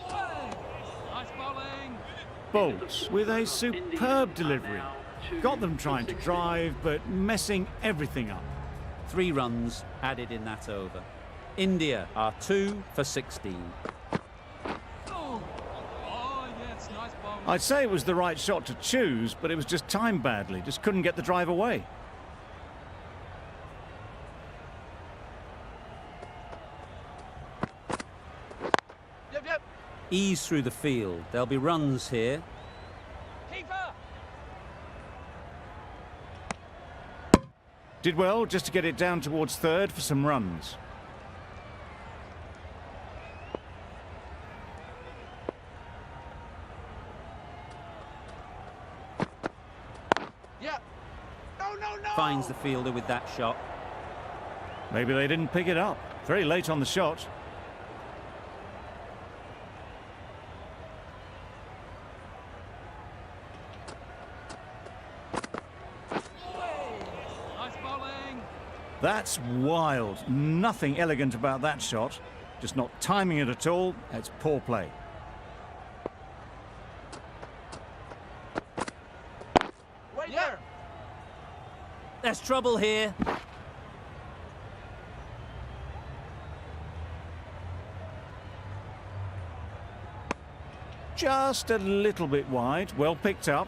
[SPEAKER 3] Hey! Nice bowling.
[SPEAKER 2] Bolt with a superb delivery. Got them trying to drive, but messing everything up.
[SPEAKER 1] 3 runs added in that over. India are 2 for 16.
[SPEAKER 3] Oh! Oh, yes, nice bowling.
[SPEAKER 2] I'd say it was the right shot to choose, but it was just timed badly. Just couldn't get the drive away.
[SPEAKER 3] Yep, yep.
[SPEAKER 1] Ease through the field. There'll be runs here.
[SPEAKER 3] Keeper!
[SPEAKER 2] Did well just to get it down towards third for some runs.
[SPEAKER 1] finds the fielder with that shot.
[SPEAKER 2] Maybe they didn't pick it up. Very late on the shot.
[SPEAKER 3] Nice bowling.
[SPEAKER 2] That's wild. Nothing elegant about that shot. Just not timing it at all. It's poor play.
[SPEAKER 3] Wait there.
[SPEAKER 1] There's trouble here.
[SPEAKER 2] Just a little bit wide. Well picked up.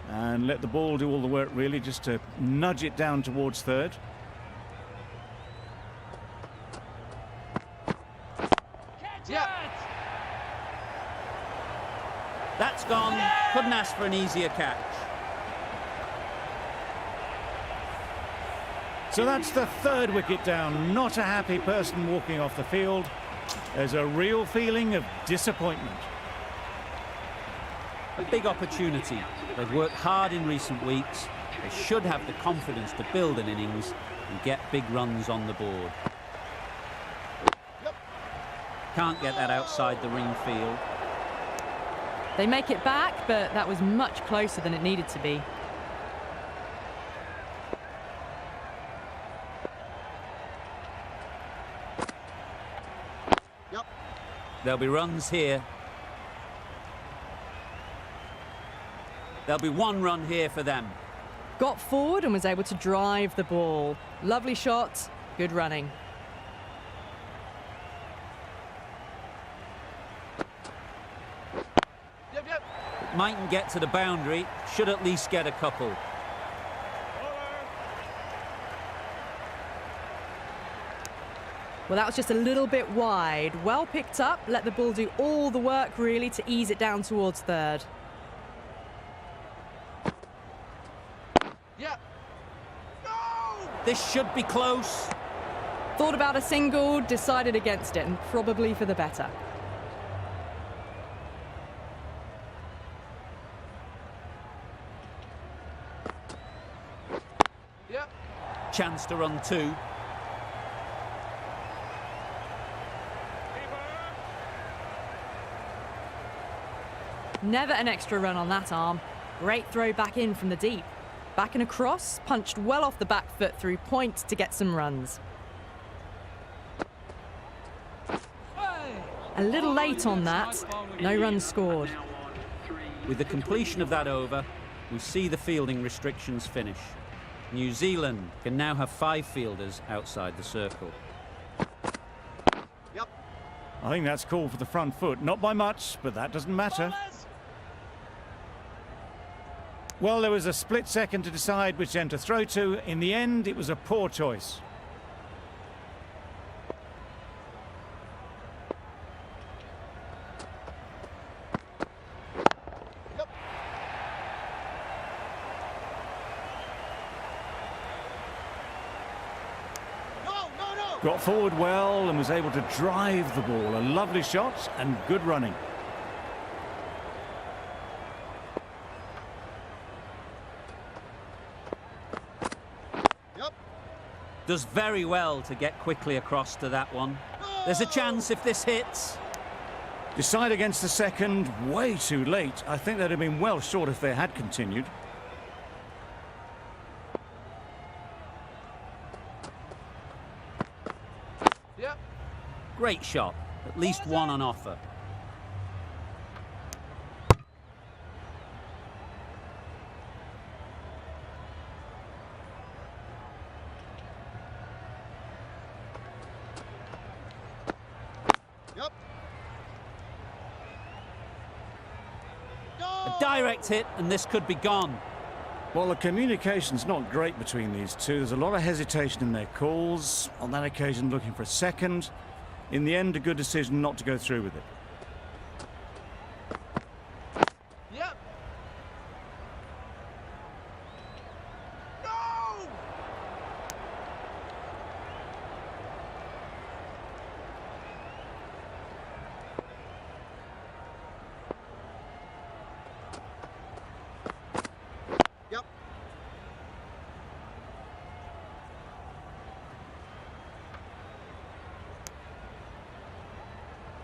[SPEAKER 2] And let the ball do all the work, really, just to nudge it down towards third.
[SPEAKER 3] Catch
[SPEAKER 7] Yep.
[SPEAKER 3] it.
[SPEAKER 1] That's gone. Couldn't ask for an easier catch.
[SPEAKER 2] So that's the third wicket down. Not a happy person walking off the field. There's a real feeling of disappointment.
[SPEAKER 1] A big opportunity. They've worked hard in recent weeks. They should have the confidence to build an innings and get big runs on the board. Can't get that outside the ring field.
[SPEAKER 4] They make it back, but that was much closer than it needed to be.
[SPEAKER 1] There'll be runs here. There'll be one run here for them.
[SPEAKER 4] Got forward and was able to drive the ball. Lovely shot, good running.
[SPEAKER 3] Yep, yep.
[SPEAKER 1] Mightn't get to the boundary, should at least get a couple.
[SPEAKER 4] Well, that was just a little bit wide. Well picked up, let the ball do all the work really to ease it down towards third.
[SPEAKER 3] Yep. No.
[SPEAKER 1] This should be close.
[SPEAKER 4] Thought about a single, decided against it, and probably for the better.
[SPEAKER 3] Yep.
[SPEAKER 1] Chance to run two.
[SPEAKER 4] Never an extra run on that arm. Great throw back in from the deep. Back and across, punched well off the back foot through point to get some runs.
[SPEAKER 3] Hey.
[SPEAKER 4] A little late on that.
[SPEAKER 3] Nice bowling.
[SPEAKER 4] No runs scored.
[SPEAKER 6] Now on 3.
[SPEAKER 1] With the completion of that over, we see the fielding restrictions finish. New Zealand can now have 5 fielders outside the circle.
[SPEAKER 2] I think that's called for the front foot. Not by much, but that doesn't matter.
[SPEAKER 3] Bowlers.
[SPEAKER 2] Well, there was a split second to decide which end to throw to. In the end, it was a poor choice. Got forward well and was able to drive the ball. A lovely shot and good running.
[SPEAKER 1] Does very well to get quickly across to that one. There's a chance if this hits.
[SPEAKER 2] Decide against the second, way too late. I think they'd have been well short if they had continued.
[SPEAKER 3] Yep.
[SPEAKER 1] Great shot. At least one on offer. A direct hit and this could be gone.
[SPEAKER 2] Well, the communication's not great between these two. There's a lot of hesitation in their calls. On that occasion, looking for a second. In the end, a good decision not to go through with it.
[SPEAKER 3] Yep. No.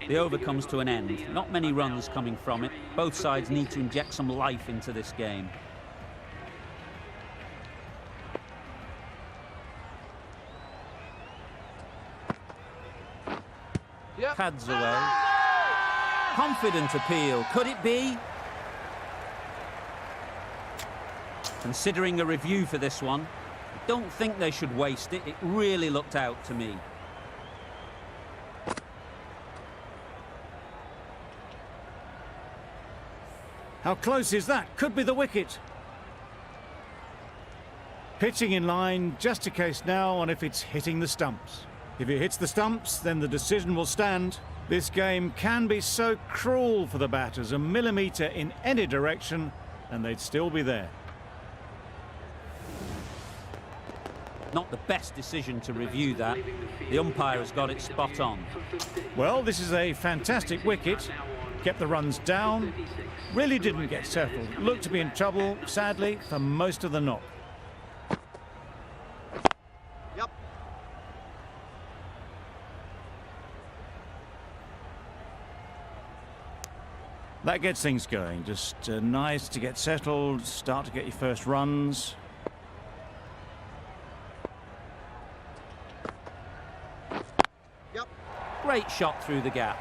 [SPEAKER 1] The over comes to an end. Not many runs coming from it. Both sides need to inject some life into this game.
[SPEAKER 3] Yep.
[SPEAKER 1] Pads away. Confident appeal. Could it be? Considering a review for this one, I don't think they should waste it. It really looked out to me.
[SPEAKER 2] How close is that? Could be the wicket. Pitching in line, just a case now on if it's hitting the stumps. If it hits the stumps, then the decision will stand. This game can be so cruel for the batters. A millimetre in any direction, and they'd still be there.
[SPEAKER 1] Not the best decision to review that. The umpire has got it spot on.
[SPEAKER 2] Well, this is a fantastic wicket. Kept the runs down. Really didn't get settled. Looked to be in trouble, sadly, for most of the knock.
[SPEAKER 3] Yep.
[SPEAKER 2] That gets things going. Just nice to get settled, start to get your first runs.
[SPEAKER 3] Yep.
[SPEAKER 1] Great shot through the gap.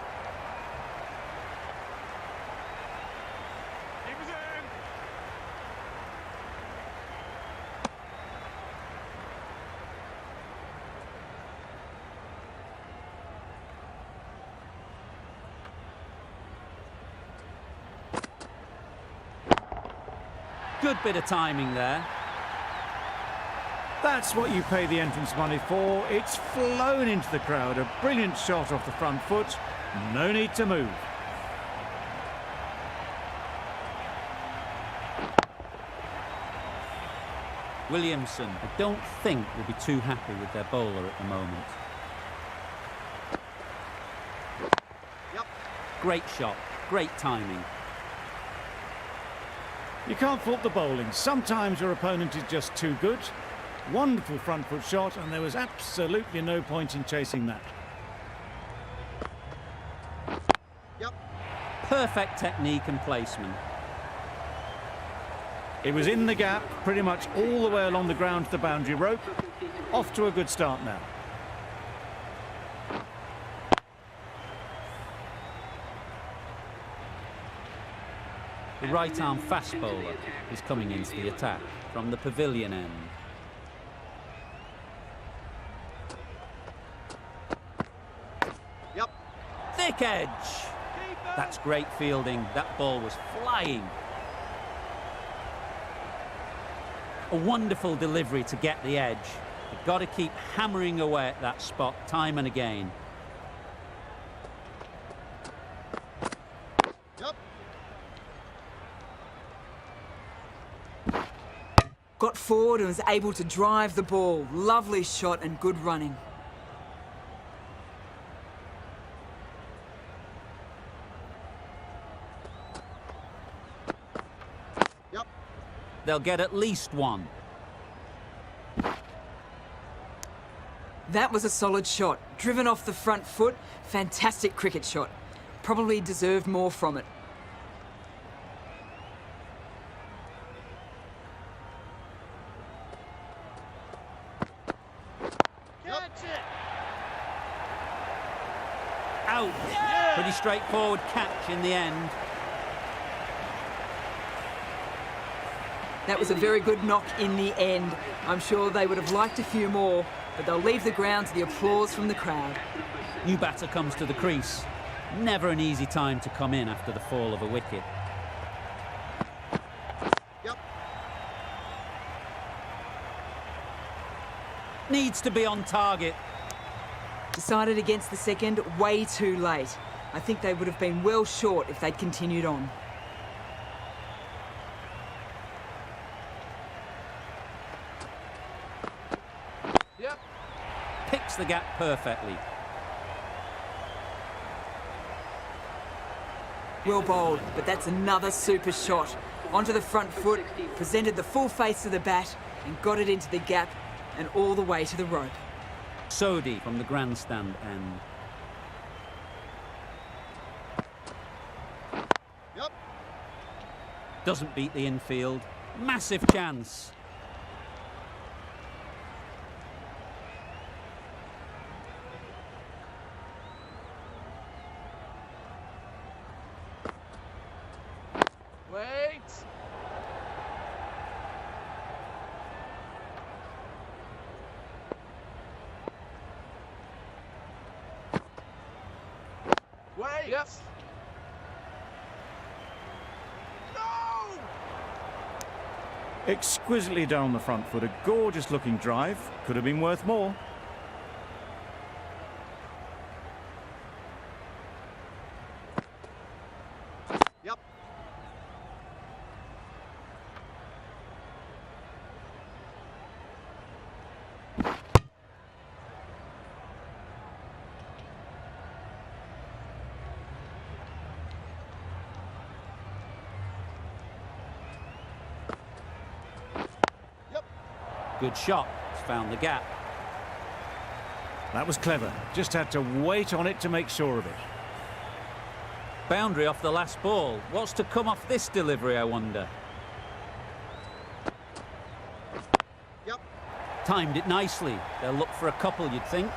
[SPEAKER 1] Good bit of timing there.
[SPEAKER 2] That's what you pay the entrance money for. It's flown into the crowd. A brilliant shot off the front foot. No need to move.
[SPEAKER 1] Williamson, I don't think, will be too happy with their bowler at the moment.
[SPEAKER 3] Yep.
[SPEAKER 1] Great shot, great timing.
[SPEAKER 2] You can't fault the bowling. Sometimes your opponent is just too good. Wonderful front foot shot, and there was absolutely no point in chasing that.
[SPEAKER 3] Yep.
[SPEAKER 1] Perfect technique and placement.
[SPEAKER 2] It was in the gap, pretty much all the way along the ground to the boundary rope. Off to a good start now.
[SPEAKER 1] The right-arm fast bowler is coming into the attack from the pavilion end.
[SPEAKER 3] Yep.
[SPEAKER 1] Thick edge. That's great fielding. That ball was flying. A wonderful delivery to get the edge. You've got to keep hammering away at that spot time and again.
[SPEAKER 3] Yep.
[SPEAKER 7] Got forward and was able to drive the ball. Lovely shot and good running.
[SPEAKER 3] Yep.
[SPEAKER 1] They'll get at least one.
[SPEAKER 7] That was a solid shot. Driven off the front foot. Fantastic cricket shot. Probably deserved more from it.
[SPEAKER 1] Out. Pretty straightforward catch in the end.
[SPEAKER 7] That was a very good knock in the end. I'm sure they would have liked a few more, but they'll leave the ground to the applause from the crowd.
[SPEAKER 1] New batter comes to the crease. Never an easy time to come in after the fall of a wicket.
[SPEAKER 3] Yep.
[SPEAKER 1] Needs to be on target.
[SPEAKER 7] Decided against the second way too late. I think they would have been well short if they'd continued on.
[SPEAKER 3] Yep.
[SPEAKER 1] Picks the gap perfectly.
[SPEAKER 7] Well bowled, but that's another super shot. Onto the front foot, presented the full face of the bat and got it into the gap and all the way to the rope.
[SPEAKER 1] Sodhi from the grandstand end. Doesn't beat the infield. Massive chance.
[SPEAKER 3] Wait. Wait. Yep. No.
[SPEAKER 2] Exquisitely down the front foot, a gorgeous looking drive. Could have been worth more.
[SPEAKER 3] Yep.
[SPEAKER 1] Good shot. It's found the gap.
[SPEAKER 2] That was clever. Just had to wait on it to make sure of it.
[SPEAKER 1] Boundary off the last ball. What's to come off this delivery, I wonder?
[SPEAKER 3] Yep.
[SPEAKER 1] Timed it nicely. They'll look for a couple, you'd think.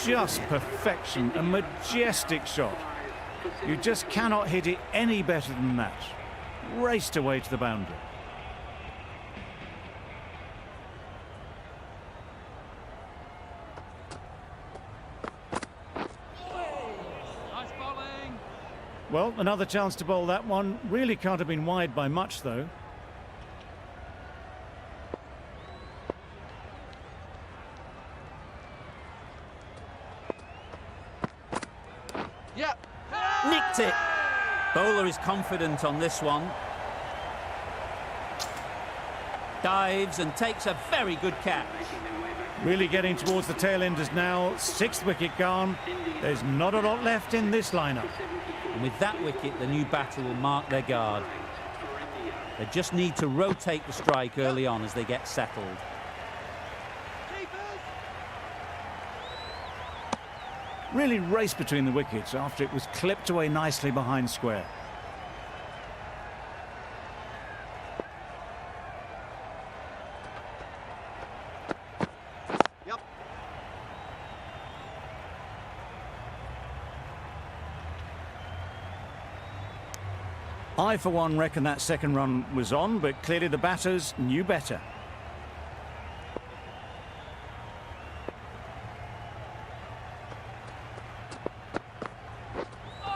[SPEAKER 2] Just perfection, a majestic shot. You just cannot hit it any better than that. Raced away to the boundary. Well, another chance to bowl that one. Really can't have been wide by much, though.
[SPEAKER 3] Yep.
[SPEAKER 1] Nicked it. Bowler is confident on this one. Dives and takes a very good catch.
[SPEAKER 2] Really getting towards the tail enders now. 6th wicket gone. There's not a lot left in this lineup.
[SPEAKER 1] And with that wicket, the new batter will mark their guard. They just need to rotate the strike early on as they get settled.
[SPEAKER 2] Really raced between the wickets after it was clipped away nicely behind square.
[SPEAKER 3] Yep.
[SPEAKER 2] I, for one, reckon that second run was on, but clearly the batters knew better.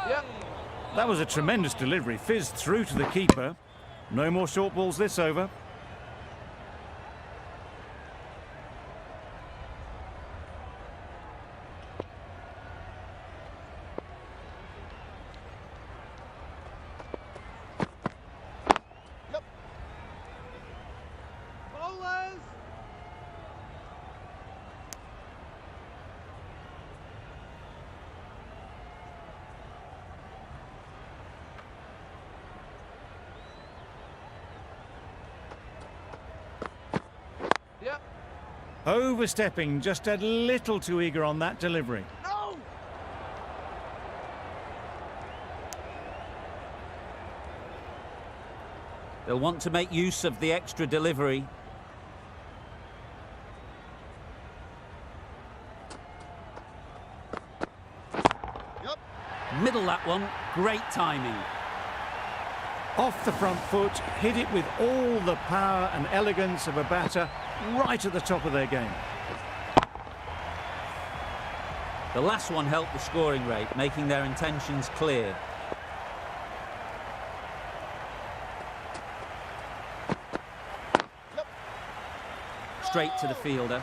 [SPEAKER 3] Yep.
[SPEAKER 2] That was a tremendous delivery, fizzed through to the keeper. No more short balls this over.
[SPEAKER 3] Yep. Bowlers. Yep.
[SPEAKER 2] Overstepping, just a little too eager on that delivery.
[SPEAKER 3] No.
[SPEAKER 1] They'll want to make use of the extra delivery.
[SPEAKER 3] Yep.
[SPEAKER 1] Middle that one. Great timing.
[SPEAKER 2] Off the front foot, hit it with all the power and elegance of a batter, right at the top of their game.
[SPEAKER 1] The last one helped the scoring rate, making their intentions clear. Straight to the fielder.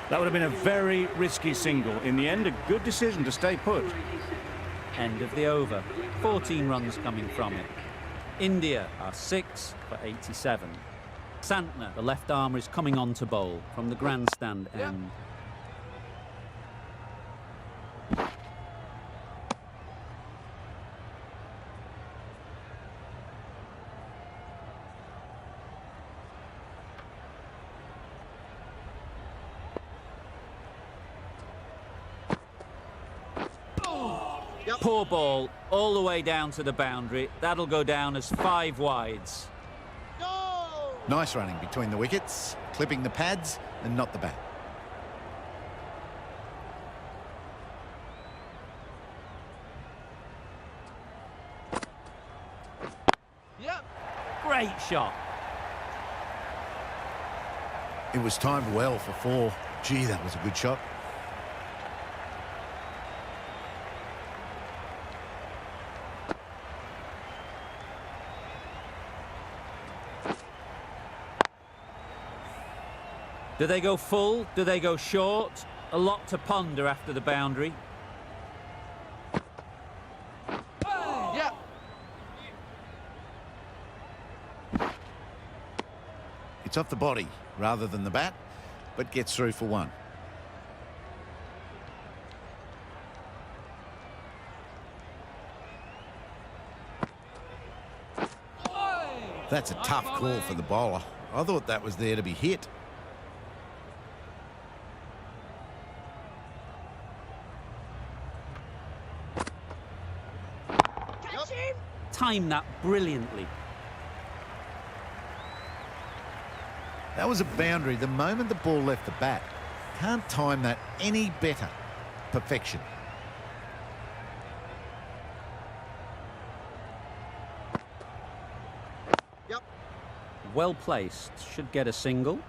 [SPEAKER 2] That would have been a very risky single. In the end, a good decision to stay put.
[SPEAKER 1] End of the over. 14 runs coming from it. India are 6 for 87. Santner, the left armer, is coming on to bowl from the grandstand end.
[SPEAKER 3] Yep.
[SPEAKER 1] Poor ball, all the way down to the boundary. That'll go down as 5 wides.
[SPEAKER 3] Go!
[SPEAKER 5] Nice running between the wickets, clipping the pads and not the bat.
[SPEAKER 3] Yep.
[SPEAKER 1] Great shot.
[SPEAKER 5] It was timed well for 4. Gee, that was a good shot.
[SPEAKER 1] Do they go full? Do they go short? A lot to ponder after the boundary.
[SPEAKER 3] Yep.
[SPEAKER 5] It's off the body rather than the bat, but gets through for 1. That's a tough call for the bowler. I thought that was there to be hit.
[SPEAKER 1] Time that brilliantly.
[SPEAKER 5] That was a boundary the moment the ball left the bat. Can't time that any better. Perfection.
[SPEAKER 3] Yep.
[SPEAKER 1] Well placed. Should get a single.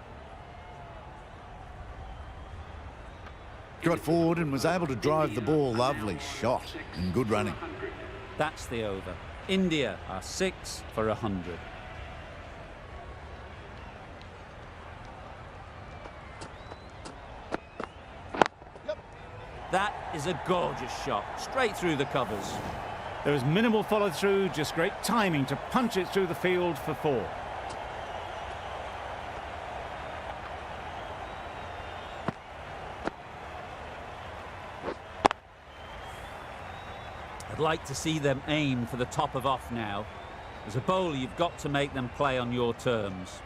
[SPEAKER 5] Got forward and was able to drive the ball. Lovely shot and good running.
[SPEAKER 1] That's the over. India are 6 for 100.
[SPEAKER 3] Yep.
[SPEAKER 1] That is a gorgeous shot, straight through the covers.
[SPEAKER 2] There was minimal follow-through, just great timing to punch it through the field for 4.
[SPEAKER 1] I'd like to see them aim for the top of off now. As a bowler, you've got to make them play on your terms.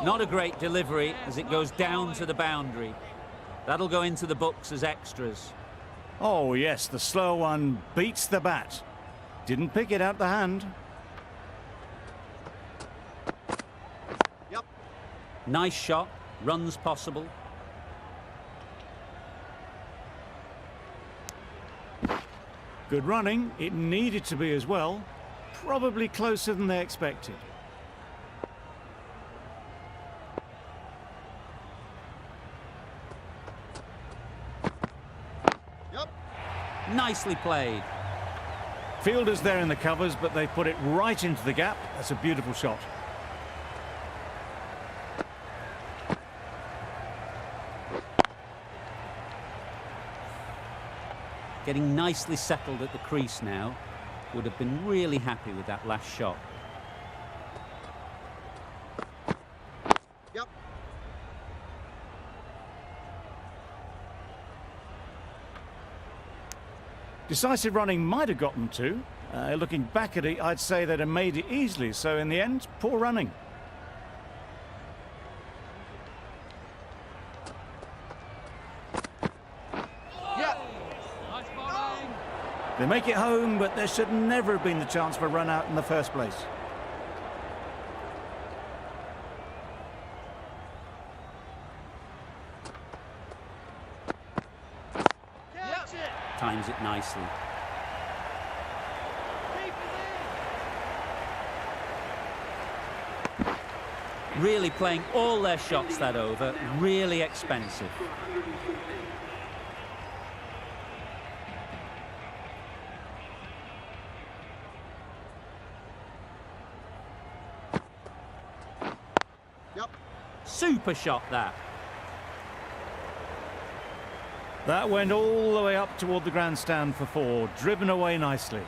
[SPEAKER 1] Not a great delivery as it goes down to the boundary. That'll go into the books as extras.
[SPEAKER 2] Oh yes, the slow one beats the bat. Didn't pick it out the hand.
[SPEAKER 3] Yep.
[SPEAKER 1] Nice shot, runs possible.
[SPEAKER 2] Good running, it needed to be as well. Probably closer than they expected.
[SPEAKER 3] Yep.
[SPEAKER 1] Nicely played.
[SPEAKER 2] Fielders there in the covers, but they put it right into the gap. That's a beautiful shot.
[SPEAKER 1] Getting nicely settled at the crease now. Would have been really happy with that last shot.
[SPEAKER 3] Yep.
[SPEAKER 2] Decisive running might have gotten 2. Looking back at it, I'd say they'd have made it easily. So in the end, poor running.
[SPEAKER 3] Yep.
[SPEAKER 2] They make it home, but there should never have been the chance for a run out in the first place.
[SPEAKER 3] Catch it.
[SPEAKER 1] Times it nicely.
[SPEAKER 3] Keep it
[SPEAKER 1] Really playing all their shots that over. Really expensive.
[SPEAKER 3] in. Yep.
[SPEAKER 1] Super shot that.
[SPEAKER 2] That went all the way up toward the grandstand for 4, driven away nicely.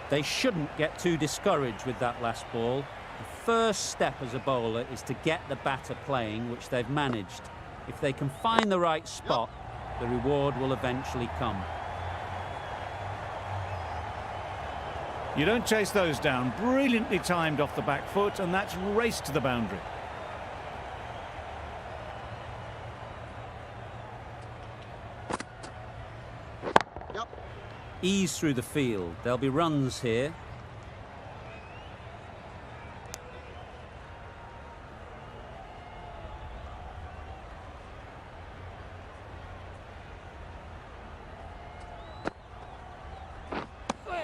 [SPEAKER 1] They shouldn't get too discouraged with that last ball. The first step as a bowler is to get the batter playing, which they've managed. If they can find the right spot, the reward will eventually come.
[SPEAKER 2] You don't chase those down. Brilliantly timed off the back foot, and that's raced to the boundary.
[SPEAKER 1] Ease through the field. There'll be runs here.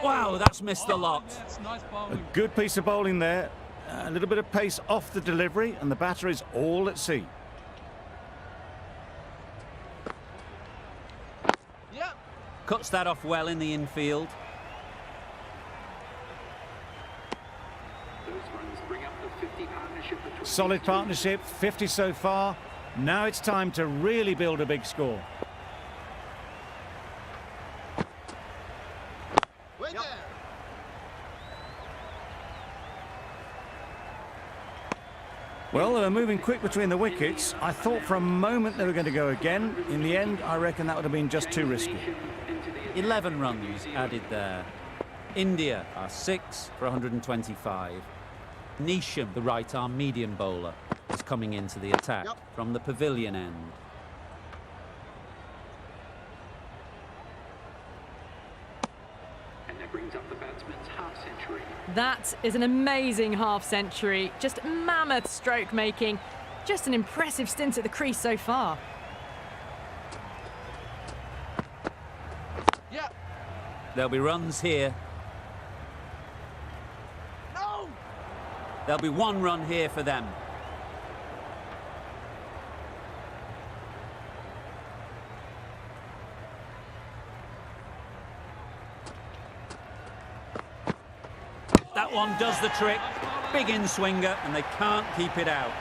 [SPEAKER 1] Wow, that's missed the lot.
[SPEAKER 2] A good piece of bowling there. A little bit of pace off the delivery, and the batter is all at sea.
[SPEAKER 3] Yep.
[SPEAKER 1] Cuts that off well in the infield.
[SPEAKER 6] Those runs bring up the 50 partnership between
[SPEAKER 2] Solid
[SPEAKER 6] these two.
[SPEAKER 2] partnership, 50 so far. Now it's time to really build a big score.
[SPEAKER 3] Wait there.
[SPEAKER 2] Well, they were moving quick between the wickets. I thought for a moment they were going to go again. In the end, I reckon that would have been just too risky.
[SPEAKER 1] 11 runs added there. India are 6 for 125. Neesham, the right-arm medium bowler, is coming into the attack from the pavilion end.
[SPEAKER 6] And that brings up the batsman's half-century.
[SPEAKER 4] That is an amazing half-century. Just mammoth stroke making. Just an impressive stint at the crease so far.
[SPEAKER 3] Yep.
[SPEAKER 1] There'll be runs here.
[SPEAKER 3] No.
[SPEAKER 1] There'll be 1 run here for them. That one does the trick. Big in-swinger, and they can't keep it out.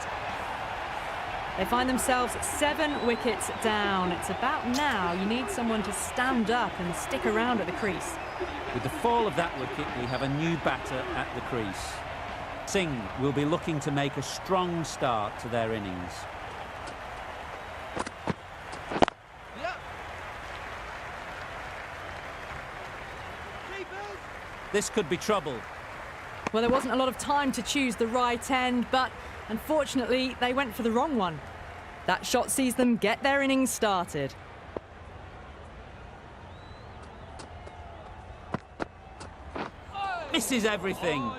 [SPEAKER 4] They find themselves 7 wickets down. It's about now you need someone to stand up and stick around at the crease.
[SPEAKER 1] With the fall of that wicket, we have a new batter at the crease. Singh will be looking to make a strong start to their innings.
[SPEAKER 3] Yep. Keepers.
[SPEAKER 1] This could be trouble.
[SPEAKER 4] Well, there wasn't a lot of time to choose the right end, but unfortunately, they went for the wrong one. That shot sees them get their innings started.
[SPEAKER 1] Misses everything.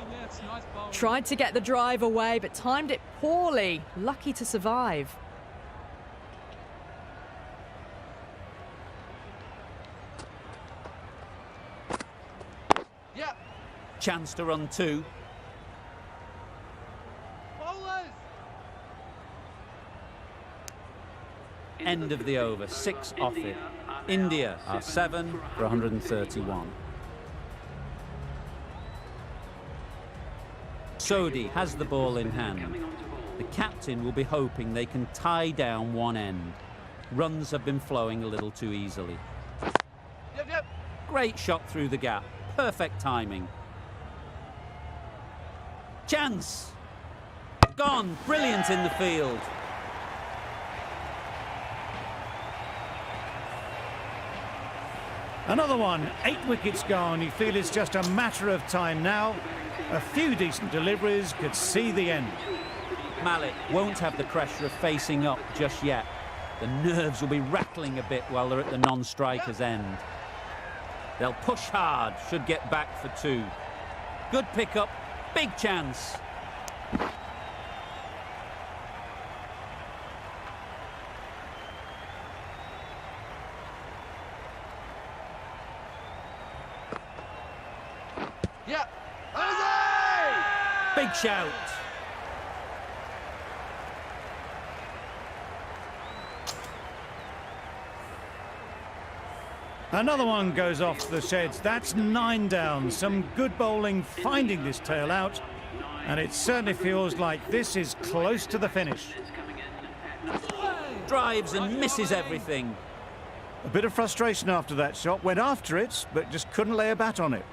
[SPEAKER 4] Tried to get the drive away, but timed it poorly. Lucky to survive.
[SPEAKER 3] Yep.
[SPEAKER 1] Chance to run 2.
[SPEAKER 3] Bowlers.
[SPEAKER 1] End of the over. 6 off it. India are 7 for 131. Sodhi has the ball in hand. The captain will be hoping they can tie down one end. Runs have been flowing a little too easily.
[SPEAKER 3] Yep. Yep.
[SPEAKER 1] Great shot through the gap. Perfect timing. Chance! Gone. Brilliant in the field.
[SPEAKER 2] Another one, 8 wickets gone. You feel it's just a matter of time now. A few decent deliveries could see the end.
[SPEAKER 1] Malik won't have the pressure of facing up just yet. The nerves will be rattling a bit while they're at the non-striker's end. They'll push hard, should get back for 2. Good pickup, big chance.
[SPEAKER 3] Yep. Jose!
[SPEAKER 1] Big shout.
[SPEAKER 2] Another one goes off the sheds. That's 9 down. Some good bowling finding this tail out. And it certainly feels like this is close to the finish.
[SPEAKER 1] Drives and misses everything.
[SPEAKER 2] A bit of frustration after that shot. Went after it, but just couldn't lay a bat on it.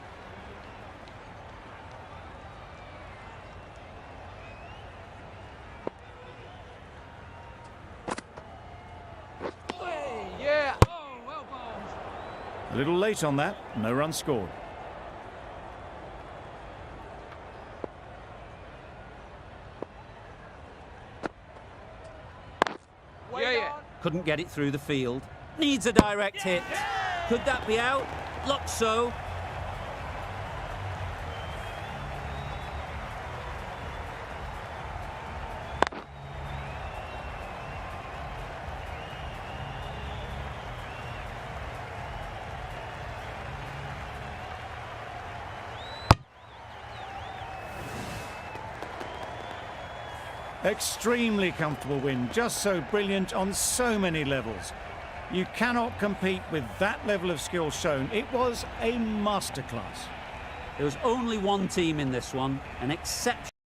[SPEAKER 3] Yeah.
[SPEAKER 2] A little late on that. No run scored.
[SPEAKER 3] Yeah.
[SPEAKER 1] Couldn't get it through the field. Needs a direct hit. Could that be out? looks so.
[SPEAKER 2] Extremely comfortable win, just so brilliant on so many levels. You cannot compete with that level of skill shown. It was a masterclass.
[SPEAKER 1] There was only one team in this one, an exception.